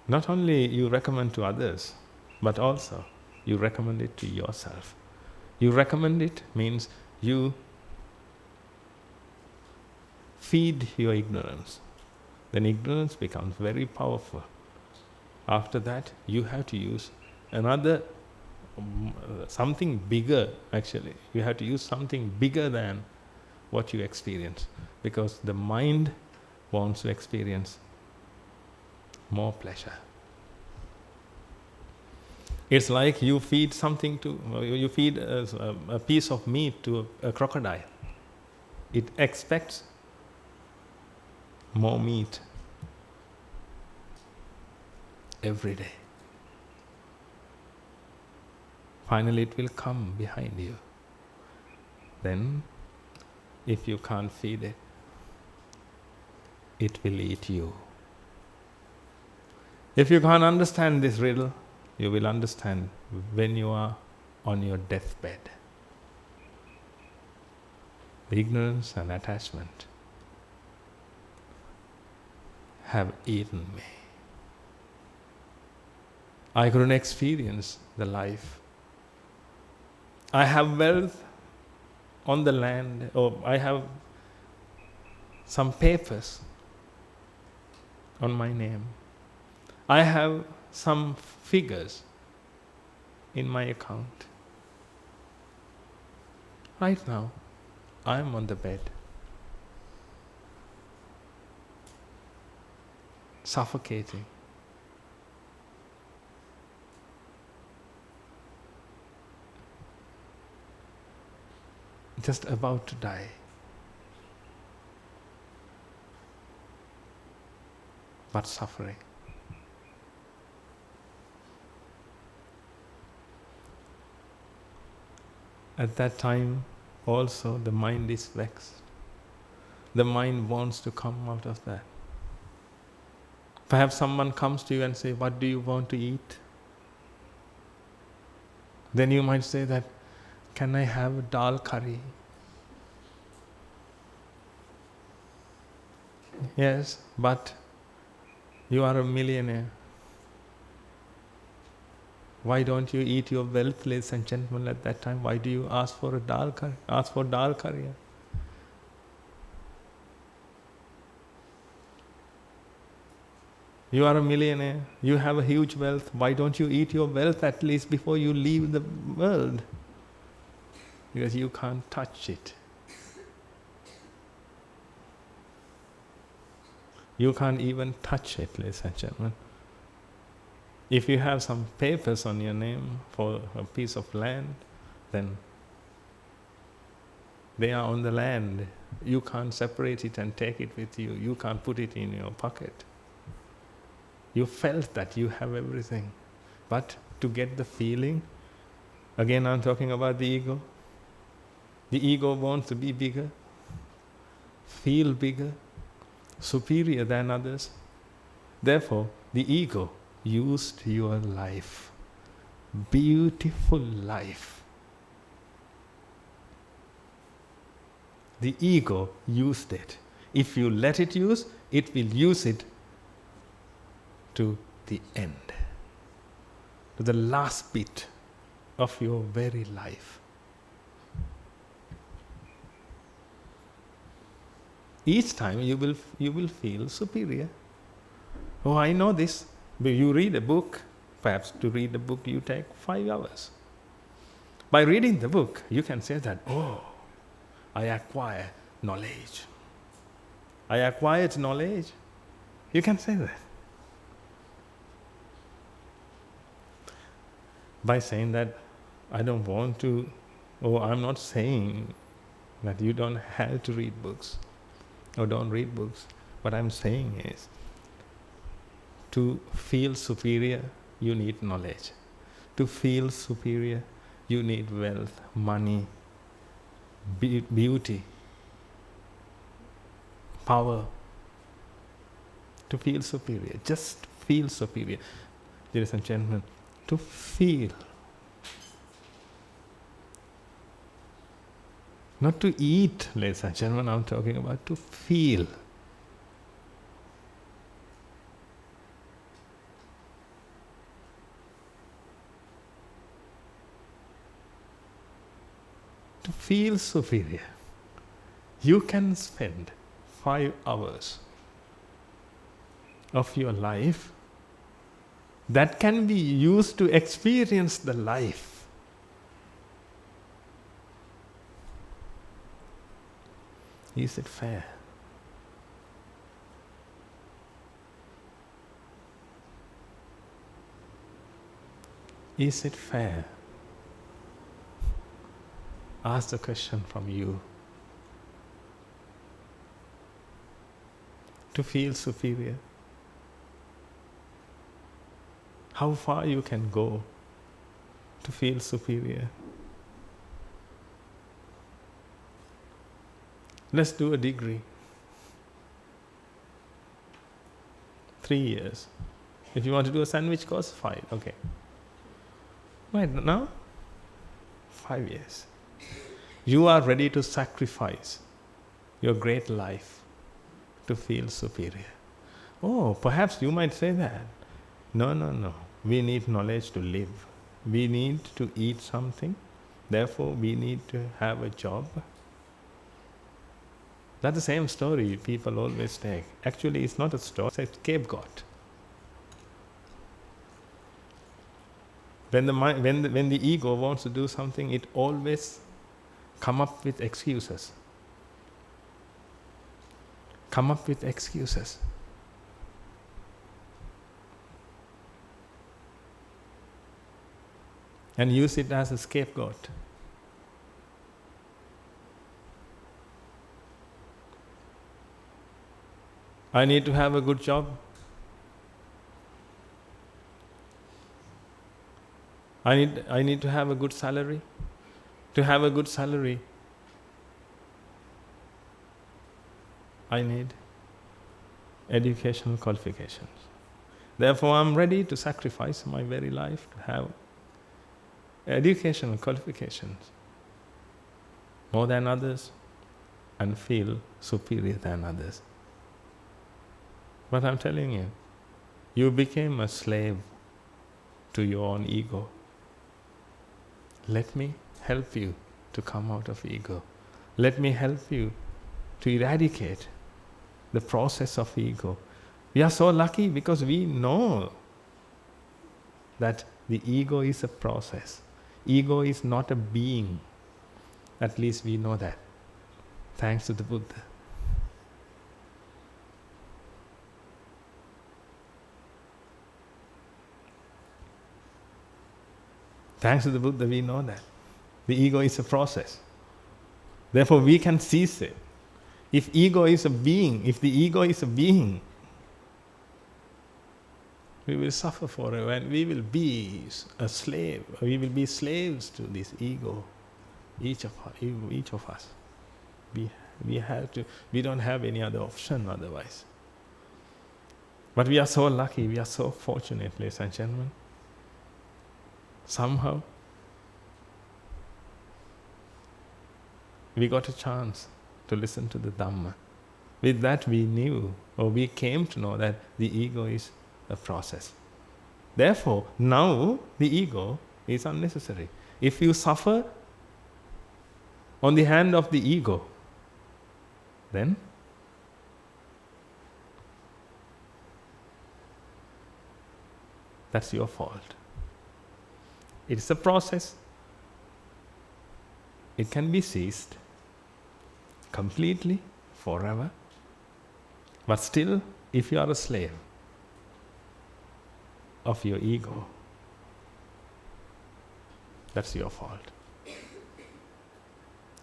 Not only you recommend to others, but also you recommend it to yourself. You recommend it means you feed your ignorance. Then ignorance becomes very powerful. After that, you have to use another, something bigger actually. You have to use something bigger than what you experience, because the mind wants to experience more pleasure. It's like you feed something to, you feed a piece of meat to a crocodile. It expects more meat every day. Finally it will come behind you. Then, if you can't feed it, it will eat you. If you can't understand this riddle, you will understand when you are on your deathbed. The ignorance and attachment have eaten me. I couldn't experience the life. I have wealth on the land, or I have some papers on my name. I have some figures in my account. Right now, I am on the bed, suffocating. Just about to die. But suffering. At that time, also the mind is vexed. The mind wants to come out of that. Perhaps someone comes to you and say, "What do you want to eat?" Then you might say that, "Can I have dal curry?" Yes, but you are a millionaire. Why don't you eat your wealth, ladies and gentlemen, at that time? Why do you ask for a dal curry? Ask for dal curry. You are a millionaire. You have a huge wealth. Why don't you eat your wealth at least before you leave the world? Because you can't touch it. You can't even touch it, ladies and gentlemen. If you have some papers on your name for a piece of land, then they are on the land. You can't separate it and take it with you. You can't put it in your pocket. You felt that you have everything. But to get the feeling, again I'm talking about the ego. The ego wants to be bigger, feel bigger, superior than others. Therefore, the ego used your life, beautiful life. The ego used it. If you let it use, it will use it to the end, to the last bit of your very life. Each time you will feel superior. Oh, I know this. But you read a book, perhaps to read a book you take 5 hours. By reading the book, you can say that, oh, I acquire knowledge. I acquired knowledge. You can say that. By saying that, I don't want to, or I'm not saying that you don't have to read books or don't read books. What I'm saying is, to feel superior, you need knowledge. To feel superior, you need wealth, money, beauty, power. To feel superior, just feel superior. Ladies and gentlemen, to feel. Not to eat, ladies and gentlemen, I'm talking about to feel. To feel superior, you can spend 5 hours of your life that can be used to experience the life. Is it fair? Is it fair? Ask the question from you. To feel superior. How far you can go to feel superior. Let's do a degree. 3 years. If you want to do a sandwich course, 5. Okay. Right now, 5 years. You are ready to sacrifice your great life to feel superior. Oh, perhaps you might say that. No. We need knowledge to live. We need to eat something. Therefore, we need to have a job. That's the same story people always take. Actually, it's not a story, it's a scapegoat. When the ego wants to do something, it always come up with excuses. Come up with excuses. And use it as a scapegoat. I need to have a good job. I need to have a good salary. To have a good salary, I need educational qualifications. Therefore, I'm ready to sacrifice my very life to have educational qualifications more than others and feel superior than others. But I'm telling you, you became a slave to your own ego. Let me help you to come out of ego. Let me help you to eradicate the process of ego. We are so lucky because we know that the ego is a process. Ego is not a being. At least we know that. Thanks to the Buddha. Thanks to the Buddha, we know that. The ego is a process. Therefore, we can seize it. If ego is a being, if the ego is a being, we will suffer forever and we will be a slave. We will be slaves to this ego. Each of us. We have to. We don't have any other option otherwise. But we are so lucky. We are so fortunate, ladies and gentlemen. Somehow, we got a chance to listen to the Dhamma. With that we knew, or we came to know that the ego is a process. Therefore, now the ego is unnecessary. If you suffer on the hand of the ego, then that's your fault. It's a process. It can be ceased completely, forever. But still, if you are a slave of your ego, that's your fault.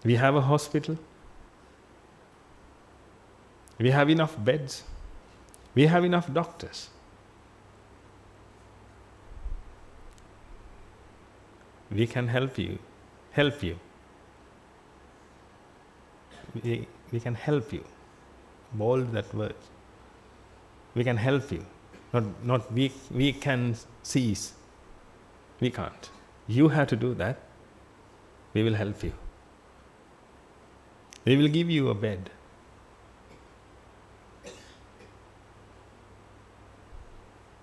We have a hospital. We have enough beds. We have enough doctors. We can help you. We can help you. Bold that word. We can help you. Not we can cease. We can't. You have to do that. We will help you. We will give you a bed.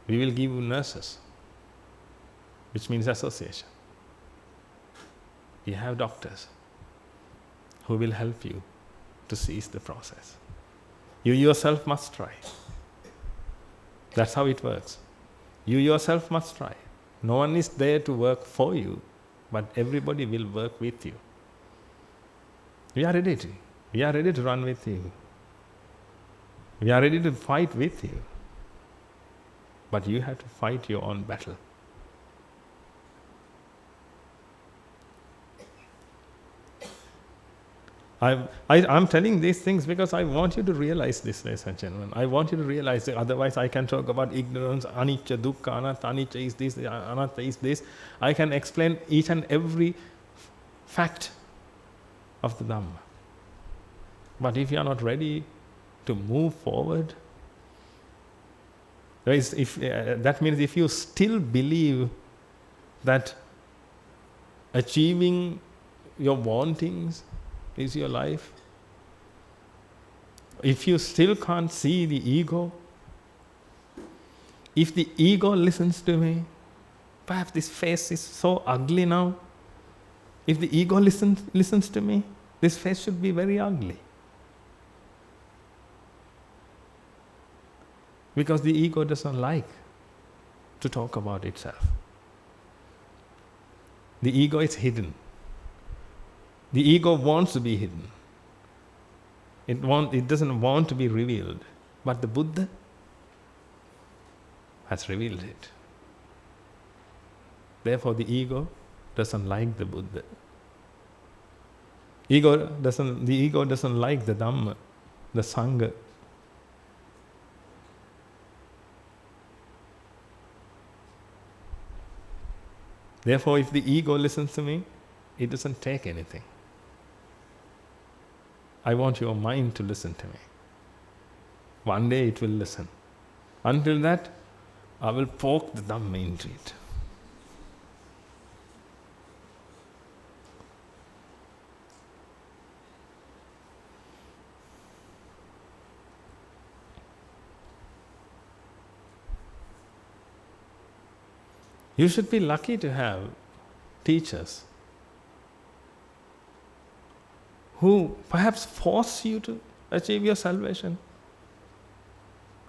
We will give you nurses, which means association. We have doctors who will help you to cease the process. You yourself must try. That's how it works. You yourself must try. No one is there to work for you, but everybody will work with you. We are ready to. We are ready to run with you. We are ready to fight with you. But you have to fight your own battle. I'm telling these things because I want you to realize this, ladies and gentlemen. I want you to realize that otherwise I can talk about ignorance, anicca, dukkha, anatta. Anicca is this, anatta is this. I can explain each and every fact of the Dhamma. But if you are not ready to move forward, that means if you still believe that achieving your wantings is your life, if you still can't see the ego, if the ego listens to me, perhaps this face is so ugly now. If the ego listens to me, this face should be very ugly. Because the ego doesn't like to talk about itself. The ego is hidden. The ego wants to be hidden. It doesn't want to be revealed. But the Buddha has revealed it. Therefore, the ego doesn't like the Buddha. The ego doesn't like the Dhamma, the Sangha. Therefore, if the ego listens to me, it doesn't take anything. I want your mind to listen to me. One day it will listen. Until that, I will poke the Dhamma into it. You should be lucky to have teachers who perhaps force you to achieve your salvation.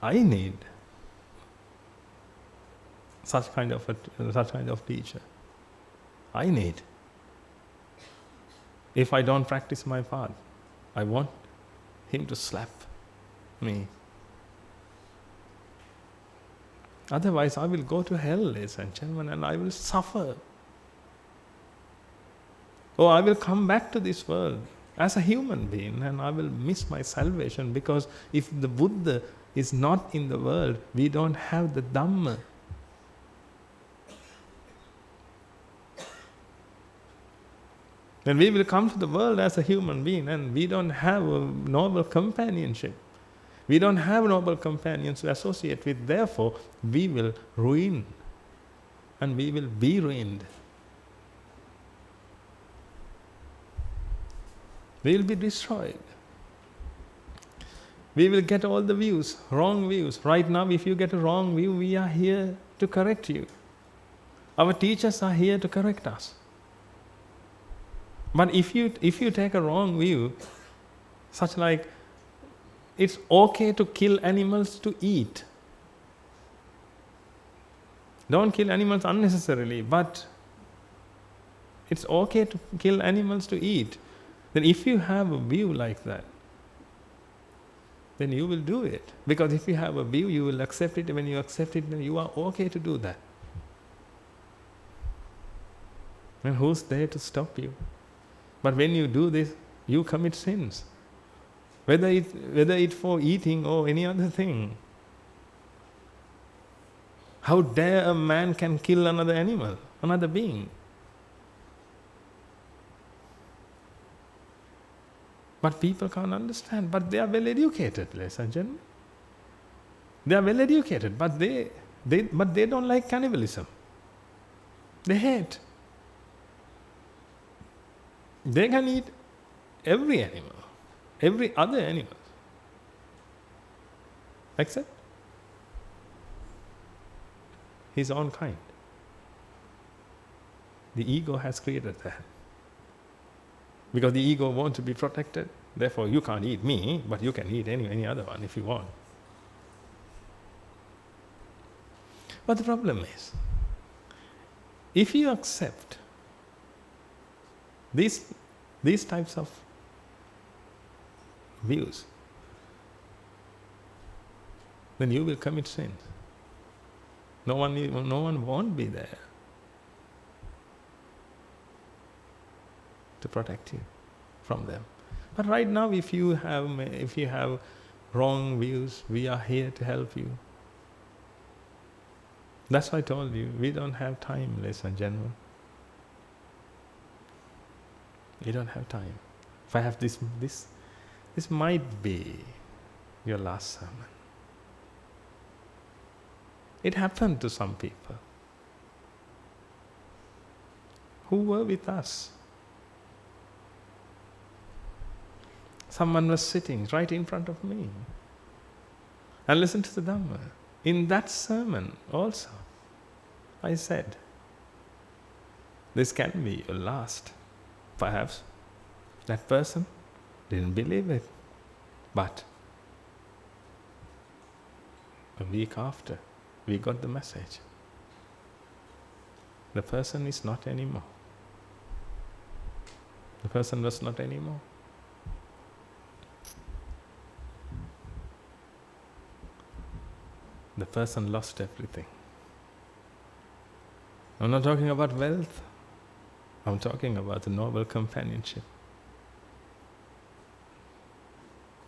I need such kind of teacher. I need. If I don't practice my path, I want him to slap me. Otherwise, I will go to hell, ladies and gentlemen, and I will suffer. Or I will come back to this world as a human being and I will miss my salvation, because if the Buddha is not in the world, we don't have the Dhamma. Then we will come to the world as a human being and we don't have a noble companionship. We don't have noble companions to associate with, therefore we will ruin and we will be ruined. We will be destroyed. We will get all the views, wrong views. Right now, if you get a wrong view, we are here to correct you. Our teachers are here to correct us. But if you take a wrong view, such like it's okay to kill animals to eat. Don't kill animals unnecessarily, but it's okay to kill animals to eat. Then if you have a view like that, then you will do it. Because if you have a view, you will accept it. When you accept it, then you are okay to do that. And who's there to stop you? But when you do this, you commit sins. Whether it's for eating or any other thing. How dare a man can kill another animal, another being? But people can't understand. But they are well educated, ladies and gentlemen. They are well educated, but they don't like cannibalism. They hate. They can eat every animal, every other animal, except his own kind. The ego has created that. Because the ego wants to be protected, therefore you can't eat me, but you can eat any other one if you want. But the problem is, if you accept these types of views, then you will commit sins. No one won't be there to protect you from them. But right now, if you have wrong views, we are here to help you. That's why I told you, we don't have time, ladies and gentlemen. We don't have time. Perhaps this might be your last sermon. It happened to some people who were with us. Someone was sitting right in front of me and listened to the Dhamma. In that sermon also, I said, this can be your last. Perhaps that person didn't believe it, but a week after, we got the message. The person is not anymore. The person was not anymore. The person lost everything. I'm not talking about wealth. I'm talking about the noble companionship.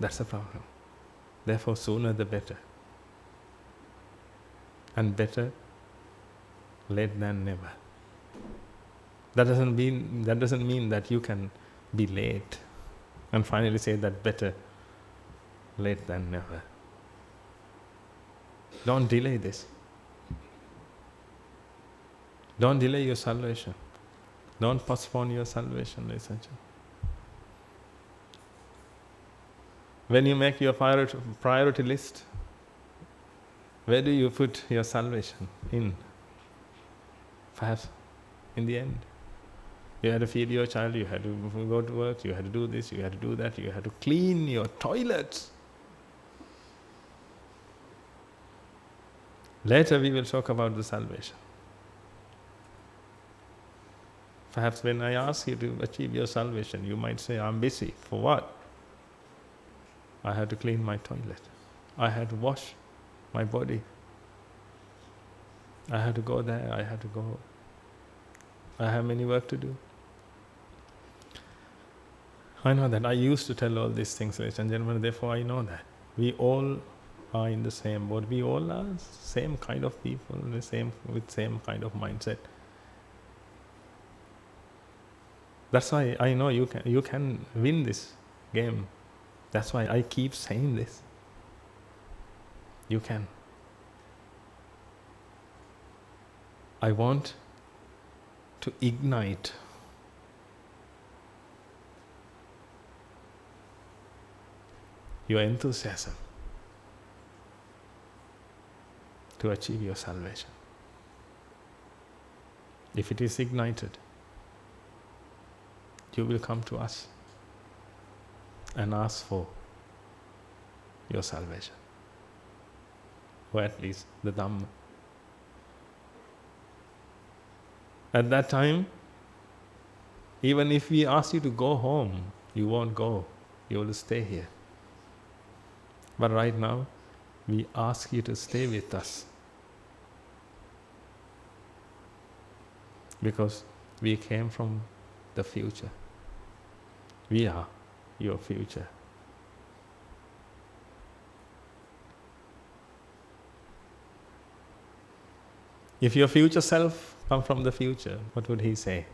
That's the problem. Therefore, sooner the better. And better late than never. That doesn't mean that you can be late and finally say that better late than never. Don't delay this. Don't delay your salvation. Don't postpone your salvation, ladies and gentlemen. When you make your priority list, where do you put your salvation in? Perhaps in the end. You had to feed your child, you had to go to work, you had to do this, you had to do that, you had to clean your toilets. Later we will talk about the salvation. Perhaps when I ask you to achieve your salvation, you might say, I'm busy. For what? I had to clean my toilet. I had to wash my body. I had to go there, I had to go. I have many work to do. I know that. I used to tell all these things, ladies and gentlemen, therefore I know that. We all are in the same boat. We all are same kind of people, with same kind of mindset. That's why I know you can win this game. That's why I keep saying this. You can. I want to ignite your enthusiasm to achieve your salvation. If it is ignited, you will come to us and ask for your salvation, or at least the Dhamma. At that time, even if we ask you to go home, you won't go. You will stay here. But right now, we ask you to stay with us, because we came from the future. We are your future. If your future self come from the future, what would he say?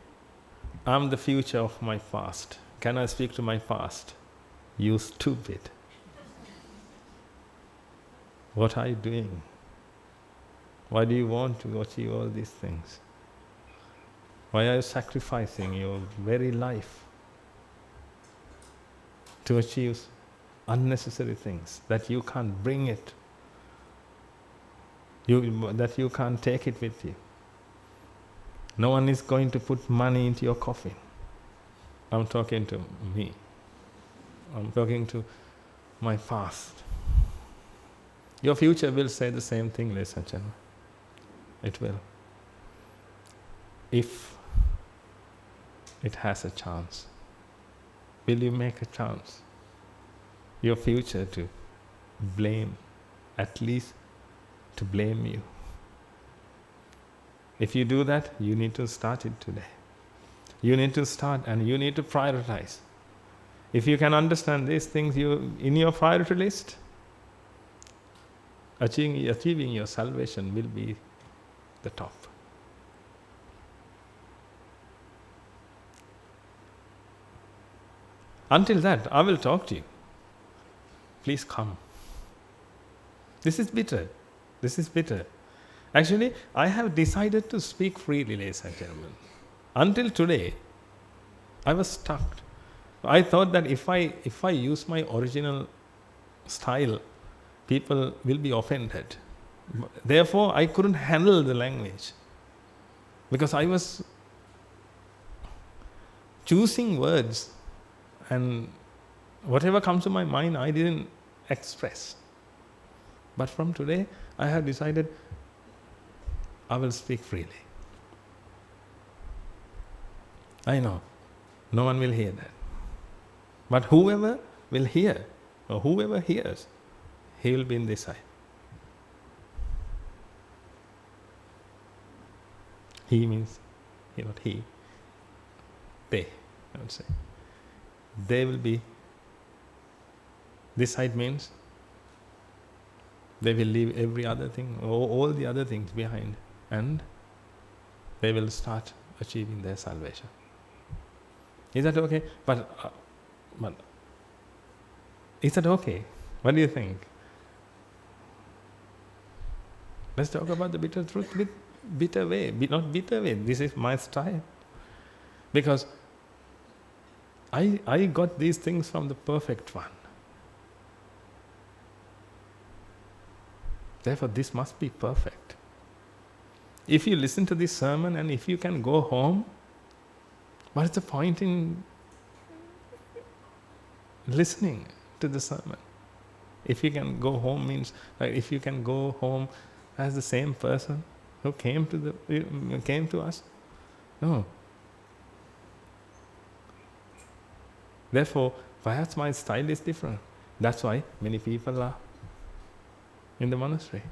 I'm the future of my past. Can I speak to my past? You stupid. What are you doing? Why do you want to achieve all these things? Why are you sacrificing your very life to achieve unnecessary things that you can't bring it, that you can't take it with you? No one is going to put money into your coffin. I'm talking to me. I'm talking to my past. Your future will say the same thing, ladies and gentlemen. It will. If it has a chance. Will you make a chance? Your future to blame, at least to blame you. If you do that, you need to start it today. You need to start and you need to prioritize. If you can understand these things in your priority list, achieving your salvation will be the top. Until that, I will talk to you. Please come. This is bitter. This is bitter. Actually, I have decided to speak freely, ladies and gentlemen. Until today, I was stuck. I thought that if I use my original style, people will be offended. Therefore, I couldn't handle the language, because I was choosing words, and whatever comes to my mind, I didn't express. But from today, I have decided I will speak freely. I know, no one will hear that. But whoever will hear, or whoever hears, he will be in this side. He means, not he, they, I would say. They will be, this side means they will leave every other thing, all the other things behind, and they will start achieving their salvation. Is that okay? But is that okay? What do you think? Let's talk about the bitter truth with bitter way. Not bitter way. This is my style. Because I got these things from the perfect one. Therefore, this must be perfect. If you listen to this sermon and if you can go home, what is the point in listening to the sermon? If you can go home means, like, if you can go home as the same person who came to us, no. Therefore, perhaps my style is different. That's why many people are in the monastery.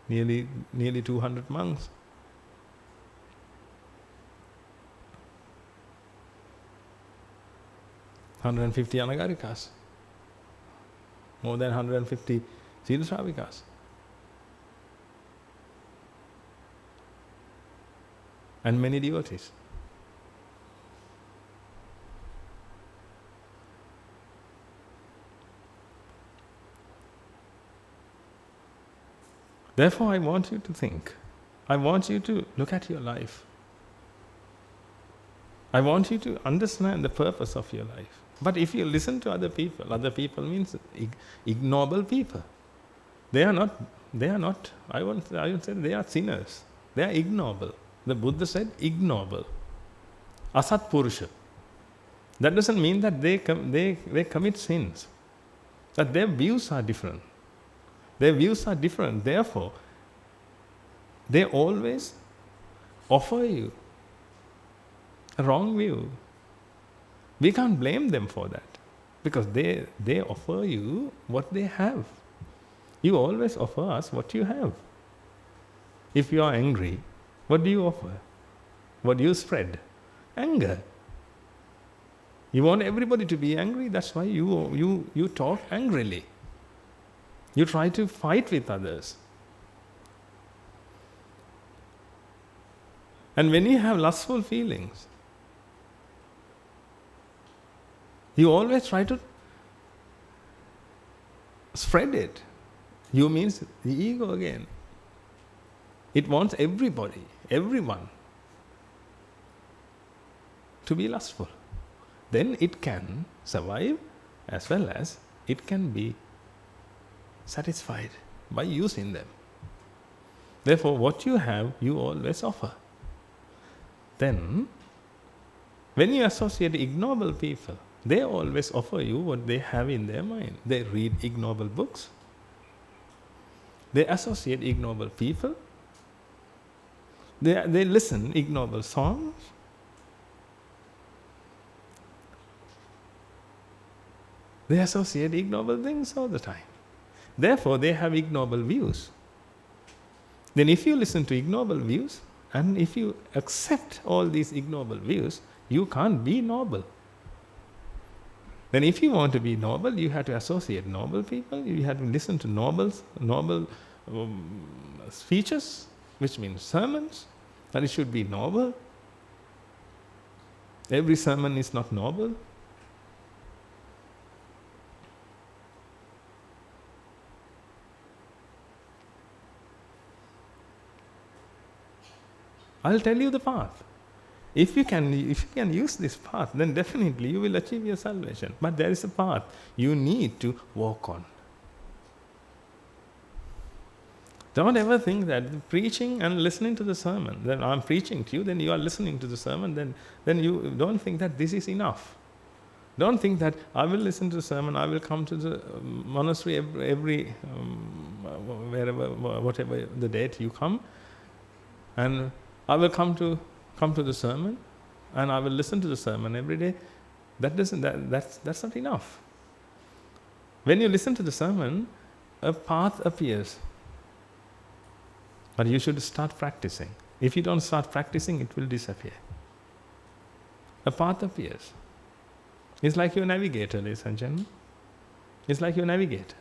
Nearly 200 monks. $150 anagarikas. More than 150 Siddhasravikas. And many devotees. Therefore, I want you to think. I want you to look at your life. I want you to understand the purpose of your life. But if you listen to other people means ignoble people. They are not, I won't say they are sinners. They are ignoble. The Buddha said ignoble. Asat Purusha. That doesn't mean that they commit sins. That their views are different. Their views are different. Therefore, they always offer you a wrong view. We can't blame them for that. Because they offer you what they have. You always offer us what you have. If you are angry, what do you offer? What do you spread? Anger. You want everybody to be angry, that's why you talk angrily. You try to fight with others. And when you have lustful feelings, you always try to spread it. You means the ego again. It wants everybody, everyone to be lustful. Then it can survive as well as it can be satisfied by using them. Therefore, what you have, you always offer. Then, when you associate ignoble people, they always offer you what they have in their mind. They read ignoble books. They associate ignoble people. They listen ignoble songs. They associate ignoble things all the time. Therefore, they have ignoble views. Then if you listen to ignoble views, and if you accept all these ignoble views, you can't be noble. Then if you want to be noble, you have to associate noble people, you have to listen to noble speeches, which means sermons, and it should be noble. Every sermon is not noble. I'll tell you the path. If you can use this path, then definitely you will achieve your salvation. But there is a path you need to walk on. Don't ever think that preaching and listening to the sermon, that I'm preaching to you, then you are listening to the sermon, then you don't think that this is enough. Don't think that I will listen to the sermon, I will come to the monastery every wherever, whatever the date you come, and I will come to the sermon, and I will listen to the sermon every day. That's not enough. When you listen to the sermon, a path appears. But you should start practicing. If you don't start practicing, it will disappear. A path appears. It's like your navigator, ladies and gentlemen. It's like your navigator.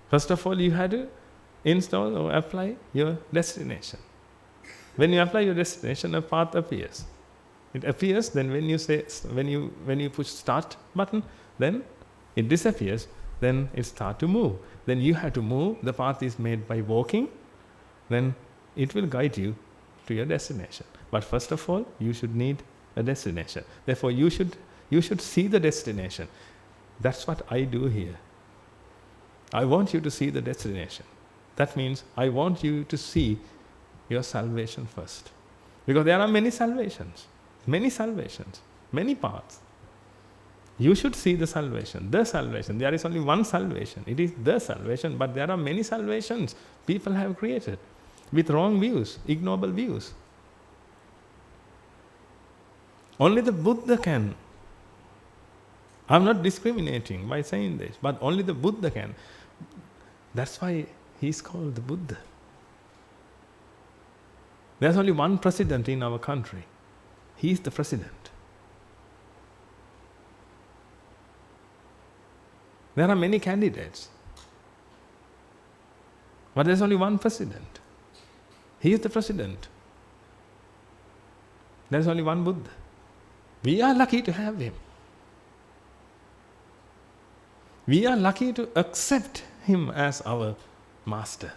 First of all, you had to install or apply your destination. When you apply your destination, a path appears. It appears, then when you push start button, then it disappears, then it starts to move. Then you have to move, the path is made by walking, then it will guide you to your destination. But first of all, you should need a destination. Therefore, you should see the destination. That's what I do here. I want you to see the destination. That means I want you to see your salvation first. Because there are many salvations, many paths. You should see the salvation, the salvation. There is only one salvation. It is the salvation, but there are many salvations people have created with wrong views, ignoble views. Only the Buddha can. I'm not discriminating by saying this, but only the Buddha can. That's why he is called the Buddha. There's only one president in our country. He is the president. There are many candidates. But there's only one president. He is the president. There's only one Buddha. We are lucky to have him. We are lucky to accept him as our master.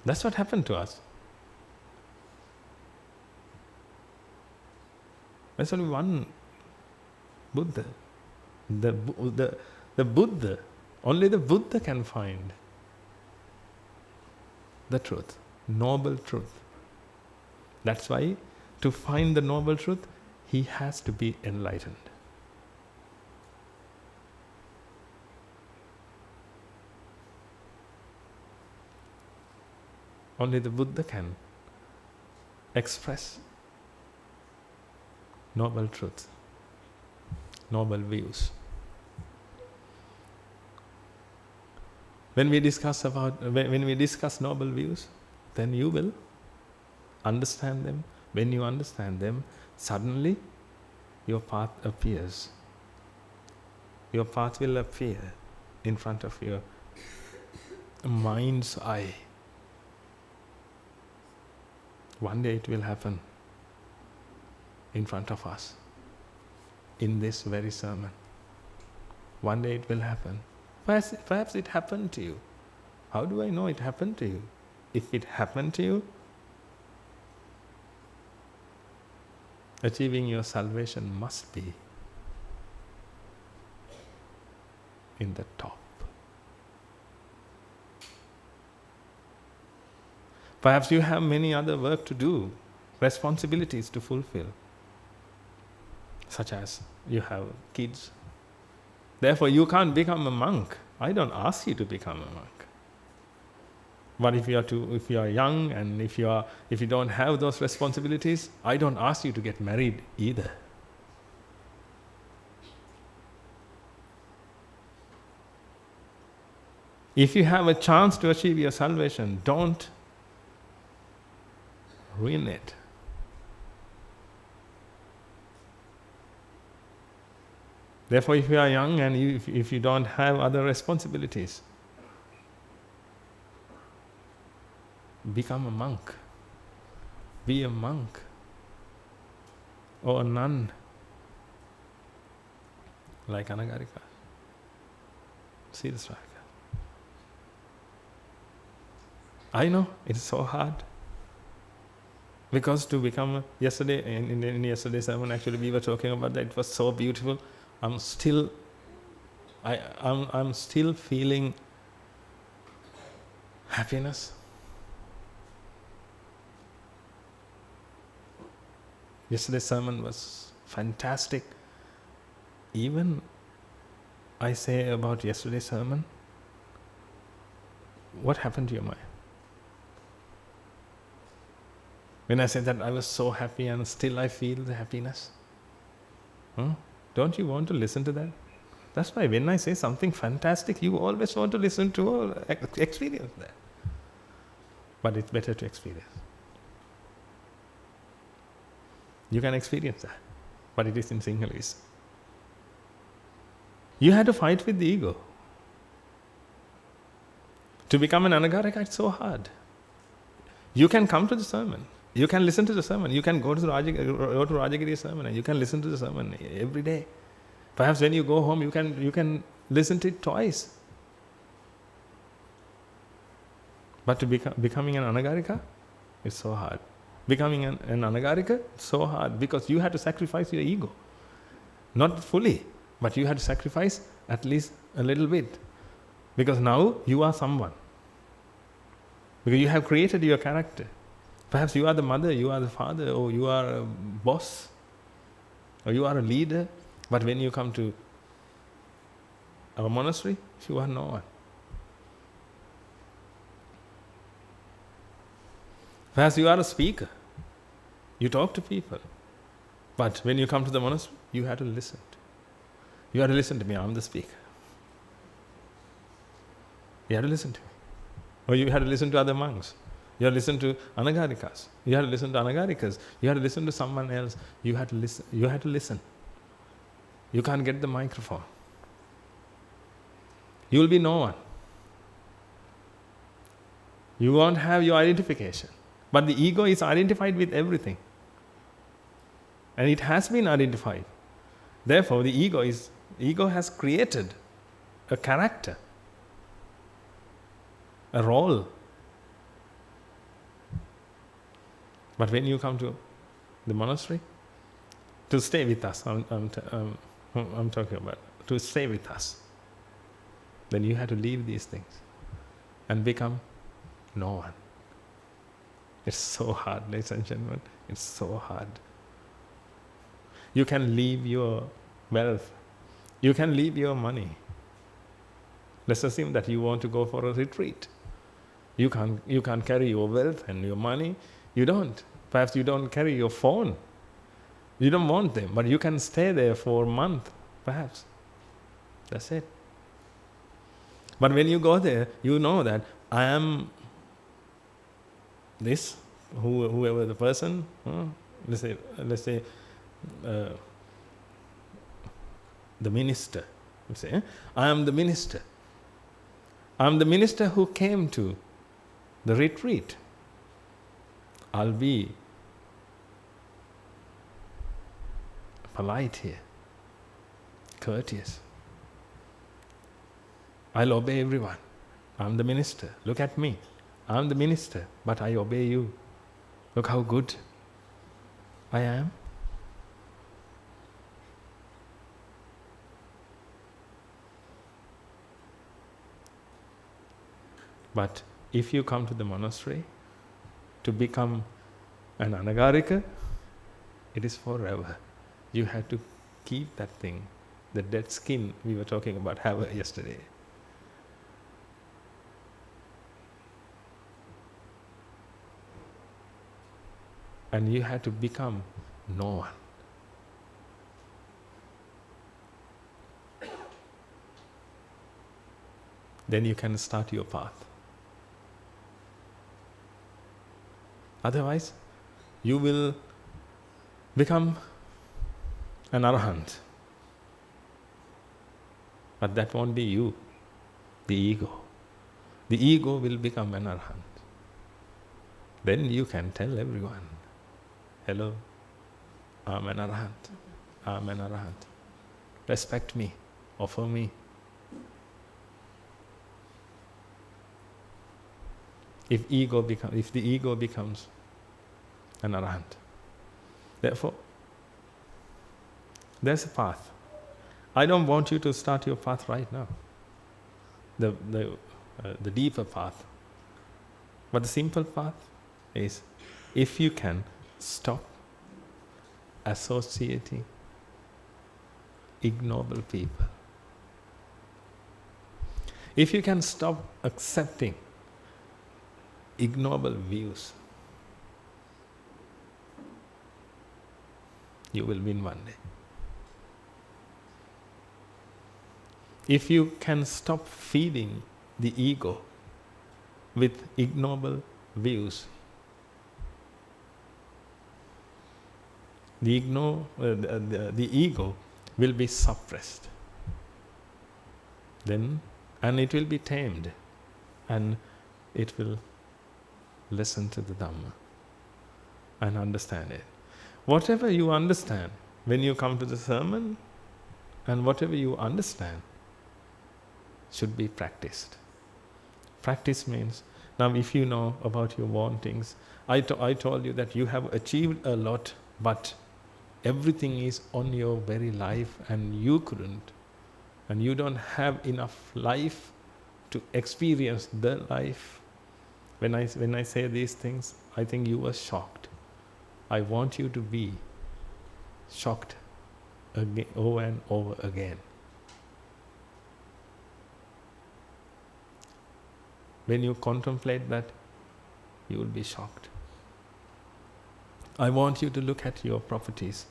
That's what happened to us. There's only one Buddha. The Buddha, only the Buddha can find the truth, noble truth. That's why to find the noble truth, he has to be enlightened. Only the Buddha can express noble truth, noble views. When we discuss noble views, then you will understand them. When you understand them, suddenly your path appears. Your path will appear in front of your mind's eye. One day it will happen in front of us, in this very sermon. One day it will happen. Perhaps it happened to you. How do I know it happened to you? If it happened to you, achieving your salvation must be in the top. Perhaps you have many other work to do, responsibilities to fulfill, such as you have kids. Therefore, you can't become a monk. I don't ask you to become a monk. But if you are young and if you don't have those responsibilities, I don't ask you to get married either. If you have a chance to achieve your salvation, don't ruin it. Therefore, if you are young and if you don't have other responsibilities, become a monk. Be a monk or a nun, like Anagarika. See the strike. I know it's so hard. Because to become yesterday, in yesterday's sermon, actually we were talking about that. It was so beautiful. I'm still feeling happiness. Yesterday's sermon was fantastic. Even I say about yesterday's sermon, what happened to your mind? When I said that I was so happy and still I feel the happiness. Don't you want to listen to that? That's why when I say something fantastic, you always want to listen to or experience that. But it's better to experience. You can experience that, but it is in Sinhalese. You had to fight with the ego. To become an Anagarika, it's so hard. You can come to the sermon. You can listen to the sermon. You can go to Rajagiri's sermon and you can listen to the sermon every day. Perhaps when you go home, you can listen to it twice. But to becoming an Anagarika, it's so hard. Becoming an Anagarika, it's so hard because you had to sacrifice your ego. Not fully, but you had to sacrifice at least a little bit. Because now you are someone. Because you have created your character. Perhaps you are the mother, you are the father, or you are a boss, or you are a leader. But when you come to our monastery, you are no one. Perhaps you are a speaker. You talk to people. But when you come to the monastery, you have to listen. You have to listen to me, I'm the speaker. You have to listen to me. Or you have to listen to other monks. You have to listen to Anagarikas. You have to listen to Anagarikas. You have to listen to someone else. You have to listen. You have to listen. You can't get the microphone. You will be no one. You won't have your identification. But the ego is identified with everything. And it has been identified. Therefore, the ego has created a character, a role. But when you come to the monastery, to stay with us. I'm talking about to stay with us. Then you have to leave these things and become no one. It's so hard, ladies and gentlemen. It's so hard. You can leave your wealth. You can leave your money. Let's assume that you want to go for a retreat. You can't carry your wealth and your money. You don't. Perhaps you don't carry your phone. You don't want them, but you can stay there for a month, perhaps. That's it. But when you go there, you know that I am this, whoever the person, let's say the minister. Let's say, I am the minister. I am the minister who came to the retreat. I'll be polite here, courteous. I'll obey everyone. I'm the minister. Look at me. I'm the minister, but I obey you. Look how good I am. But if you come to the monastery to become an anagarika, it is forever. You have to keep that thing, the dead skin we were talking about yesterday. And you have to become no one. Then you can start your path. Otherwise, you will become an arahant. But that won't be you, the ego. The ego will become an arahant. Then you can tell everyone, hello, I'm an arahant. I'm an arahant. Respect me, offer me. If the ego becomes an arahant. Therefore, there's a path. I don't want you to start your path right now. The deeper path. But the simple path is, if you can stop associating ignoble people. If you can stop accepting ignoble views, you will win one day. If you can stop feeding the ego with ignoble views, the ego will be suppressed. Then, and it will be tamed, and it will listen to the Dhamma and understand it. Whatever you understand when you come to the sermon, and whatever you understand should be practiced. Practice means, now if you know about your wantings, I told you that you have achieved a lot, but everything is on your very life and you couldn't, and you don't have enough life to experience the life. When I say these things, I think you were shocked. I want you to be shocked again, over and over again. When you contemplate that, you will be shocked. I want you to look at your properties.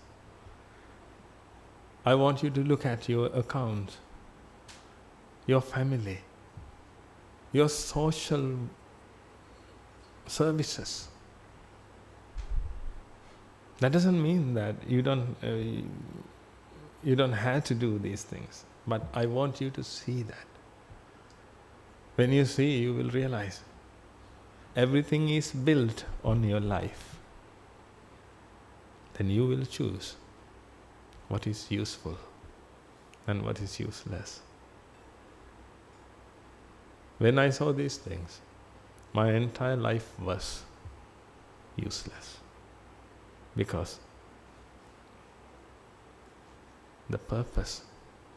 I want you to look at your account, your family, your social services. That doesn't mean that you don't have to do these things, but I want you to see that. When you see, you will realize everything is built on your life. Then you will choose what is useful and what is useless. When I saw these things, my entire life was useless. Because the purpose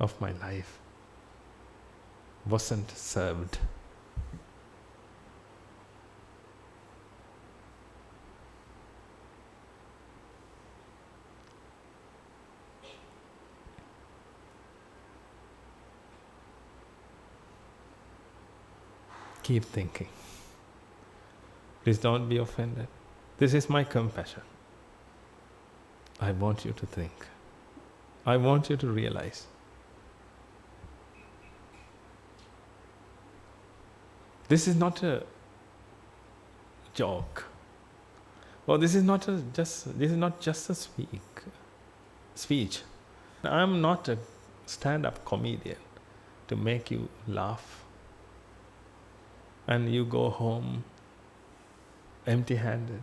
of my life wasn't served. Keep thinking. Please don't be offended. This is my compassion. I want you to think. I want you to realize. This is not a joke. Or this is not just a speech. I am not a stand-up comedian to make you laugh and you go home empty-handed.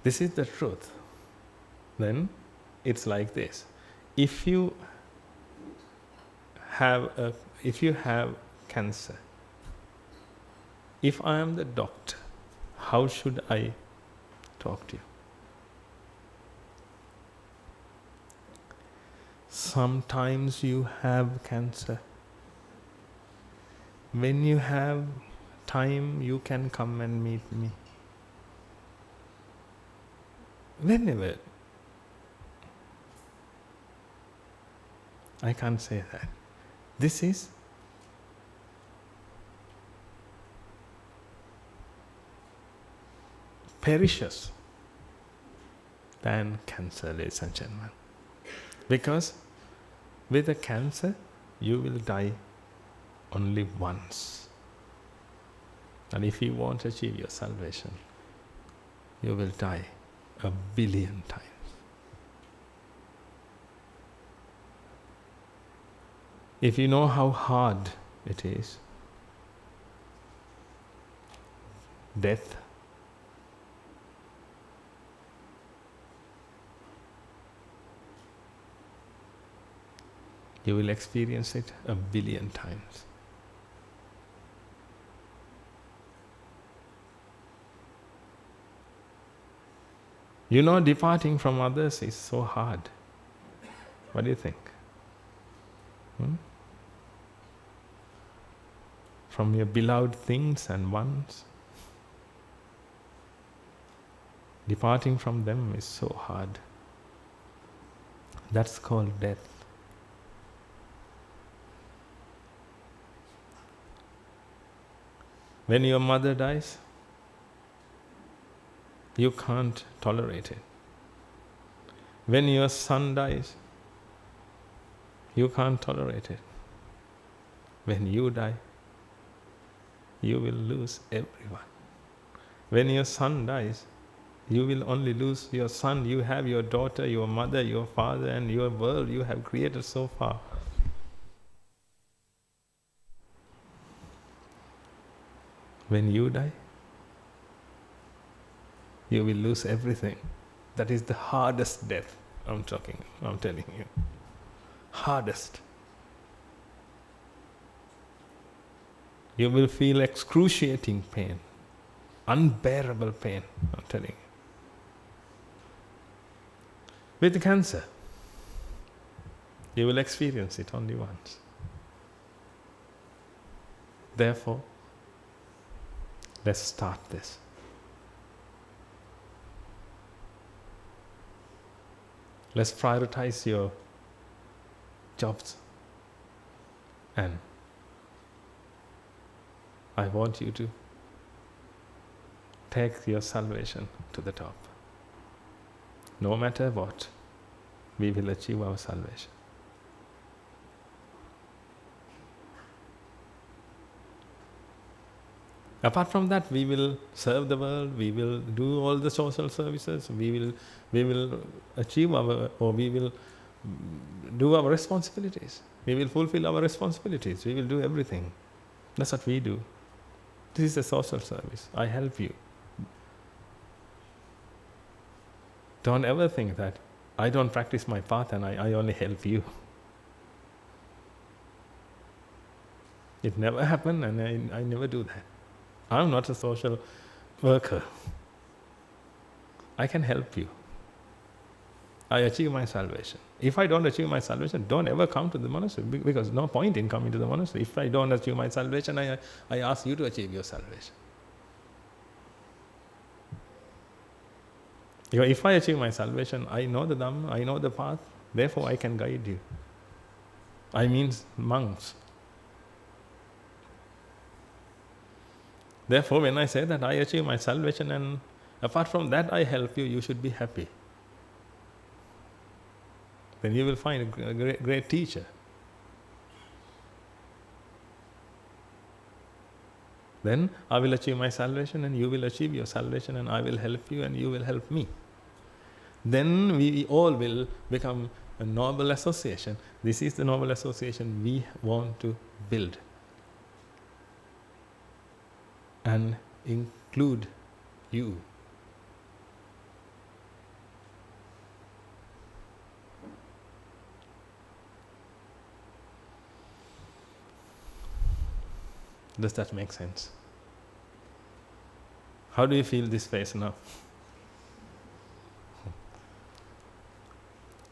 This is the truth. Then it's like this. If you have cancer, if I am the doctor, how should I talk to you? Sometimes you have cancer. When you have time, you can come and meet me. Whenever. I can't say that. This is perishes than cancer, ladies and gentlemen. Because with a cancer, you will die only once. And if you want to achieve your salvation, you will die 1 billion times. If you know how hard it is, death, you will experience it 1 billion times. You know, departing from others is so hard. What do you think? From your beloved things and ones. Departing from them is so hard. That's called death. When your mother dies, you can't tolerate it. When your son dies, you can't tolerate it. When you die, you will lose everyone. When your son dies, you will only lose your son. You have your daughter, your mother, your father, and your world you have created so far. When you die, you will lose everything. That is the hardest death I'm telling you. Hardest. You will feel excruciating pain, unbearable pain, I'm telling you. With cancer, you will experience it only once. Therefore, let's start this. Let's prioritize your jobs. And I want you to take your salvation to the top. No matter what, we will achieve our salvation. Apart from that, we will serve the world, we will do all the social services, we will achieve we will do our responsibilities. We will fulfill our responsibilities. We will do everything. That's what we do. This is a social service. I help you. Don't ever think that I don't practice my path and I only help you. It never happened, and I never do that. I'm not a social worker. I can help you. I achieve my salvation. If I don't achieve my salvation, don't ever come to the monastery, because no point in coming to the monastery. If I don't achieve my salvation, I ask you to achieve your salvation. If I achieve my salvation, I know the Dhamma, I know the path, therefore I can guide you. I mean monks. Therefore, when I say that I achieve my salvation and apart from that I help you, you should be happy. Then you will find a great teacher. Then I will achieve my salvation and you will achieve your salvation, and I will help you and you will help me. Then we all will become a noble association. This is the noble association we want to build and include you. Does that make sense? How do you feel this phase now?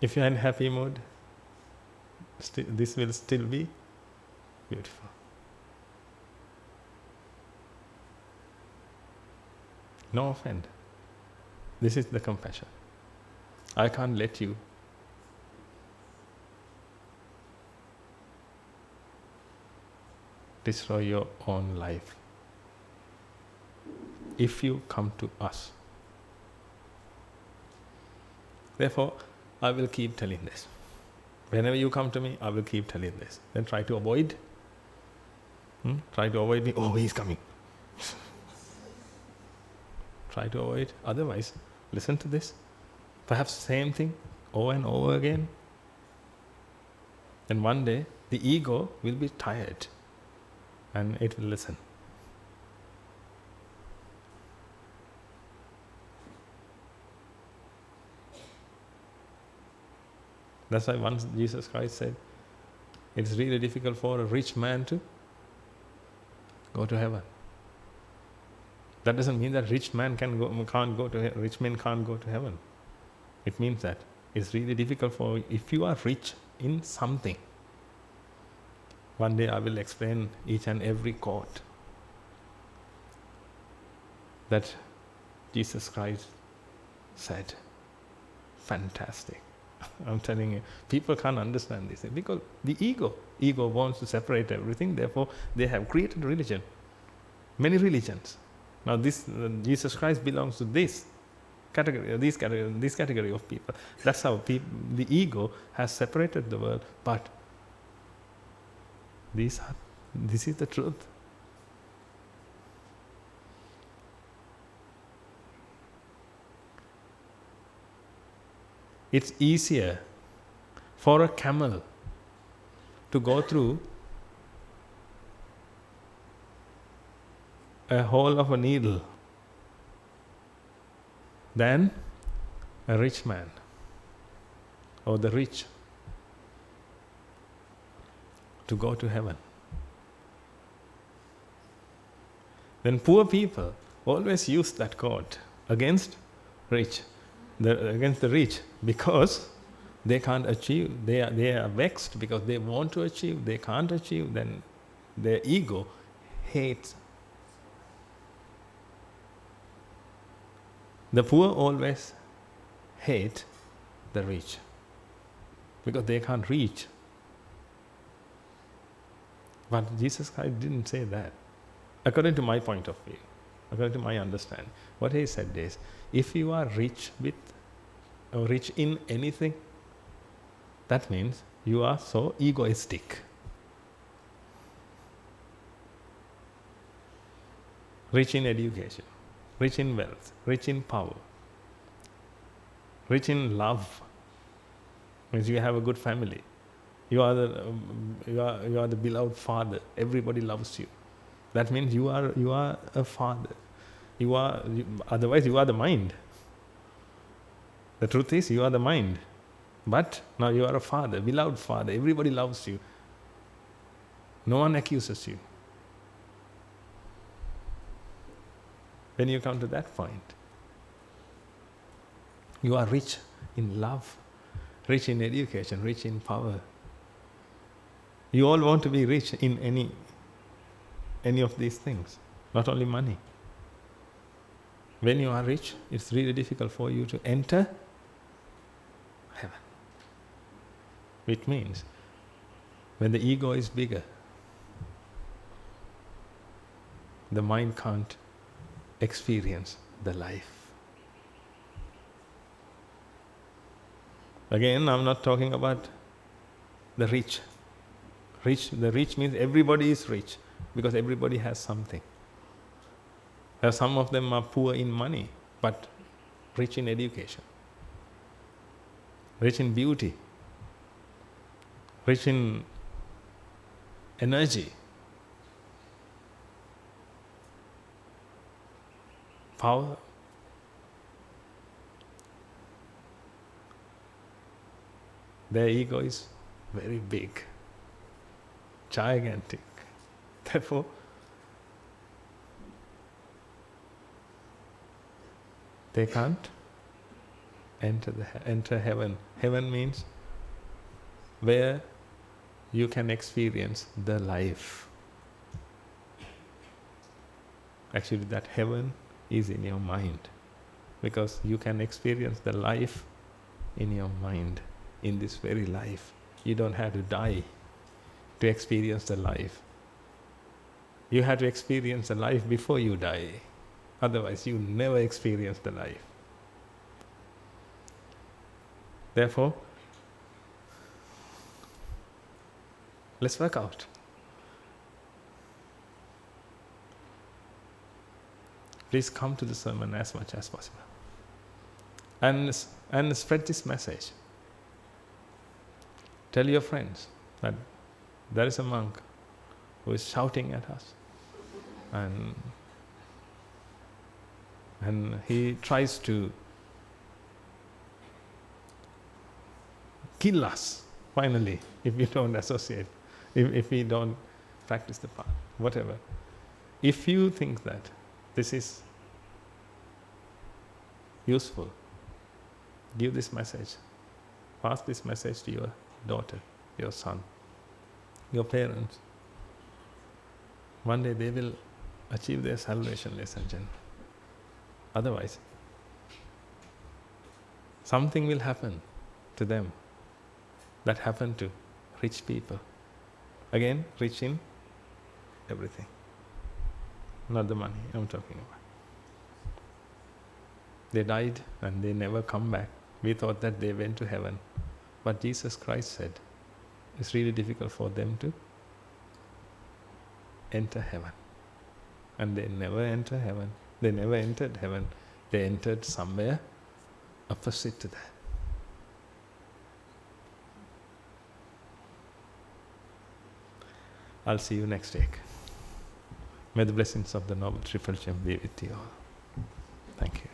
If you are in happy mood, this will still be beautiful. No offense. This is the compassion. I can't let you destroy your own life if you come to us. Therefore, I will keep telling this. Whenever you come to me, I will keep telling this. Then try to avoid. Try to avoid me. Oh, he's coming. Try to avoid. Otherwise, listen to this. Perhaps same thing over and over again. And one day, the ego will be tired and it will listen. That's why once Jesus Christ said, it's really difficult for a rich man to go to heaven. That doesn't mean that rich men can't go to heaven. It means that it's really difficult for, if you are rich in something. One day I will explain each and every quote that Jesus Christ said. Fantastic. I'm telling you, people can't understand this because the ego wants to separate everything. Therefore, they have created religion, many religions. Now, this Jesus Christ belongs to this category, this category of people. That's how the ego has separated the world. But this is the truth. It's easier for a camel to go through a hole of a needle than a rich man or the rich to go to heaven. Then poor people always use that quote against the rich, because they can't achieve. They are vexed because they want to achieve, they can't achieve. Then their ego hates. The poor always hate the rich because they can't reach. But Jesus Christ didn't say that. According to my point of view, according to my understanding, what he said is, if you are rich with or rich in anything, that means you are so egoistic. Rich in education, rich in wealth, rich in power, rich in love. Means you have a good family. You are the beloved father. Everybody loves you. That means you are a father. Otherwise you are the mind. The truth is you are the mind. But now you are a father, beloved father. Everybody loves you. No one accuses you. When you come to that point, you are rich in love, rich in education, rich in power. You all want to be rich in any of these things, not only money. When you are rich, it's really difficult for you to enter heaven. Which means, when the ego is bigger, the mind can't experience the life. Again, I'm not talking about the rich. The rich means everybody is rich, because everybody has something. Some of them are poor in money, but rich in education, rich in beauty, rich in energy, power. Their ego is very big, gigantic. Therefore, they can't enter heaven. Heaven means where you can experience the life. Actually, that heaven is in your mind, because you can experience the life in your mind, in this very life. You don't have to die to experience the life. You have to experience the life before you die. Otherwise, you never experience the life. Therefore, let's work out. Please come to the sermon as much as possible. And spread this message. Tell your friends that there is a monk who is shouting at us. And he tries to kill us, finally, if we don't associate, if we don't practice the path, whatever. If you think that this is useful, give this message. Pass this message to your daughter, your son, your parents. One day they will achieve their salvation, ladies and gentlemen. Otherwise, something will happen to them that happened to rich people. Again, rich in everything. Not the money I'm talking about. They died and they never come back. We thought that they went to heaven. But Jesus Christ said, it's really difficult for them to enter heaven. And they never enter heaven. They never entered heaven. They entered somewhere opposite to that. I'll see you next week. May the blessings of the Noble Triple Gem be with you all. Thank you.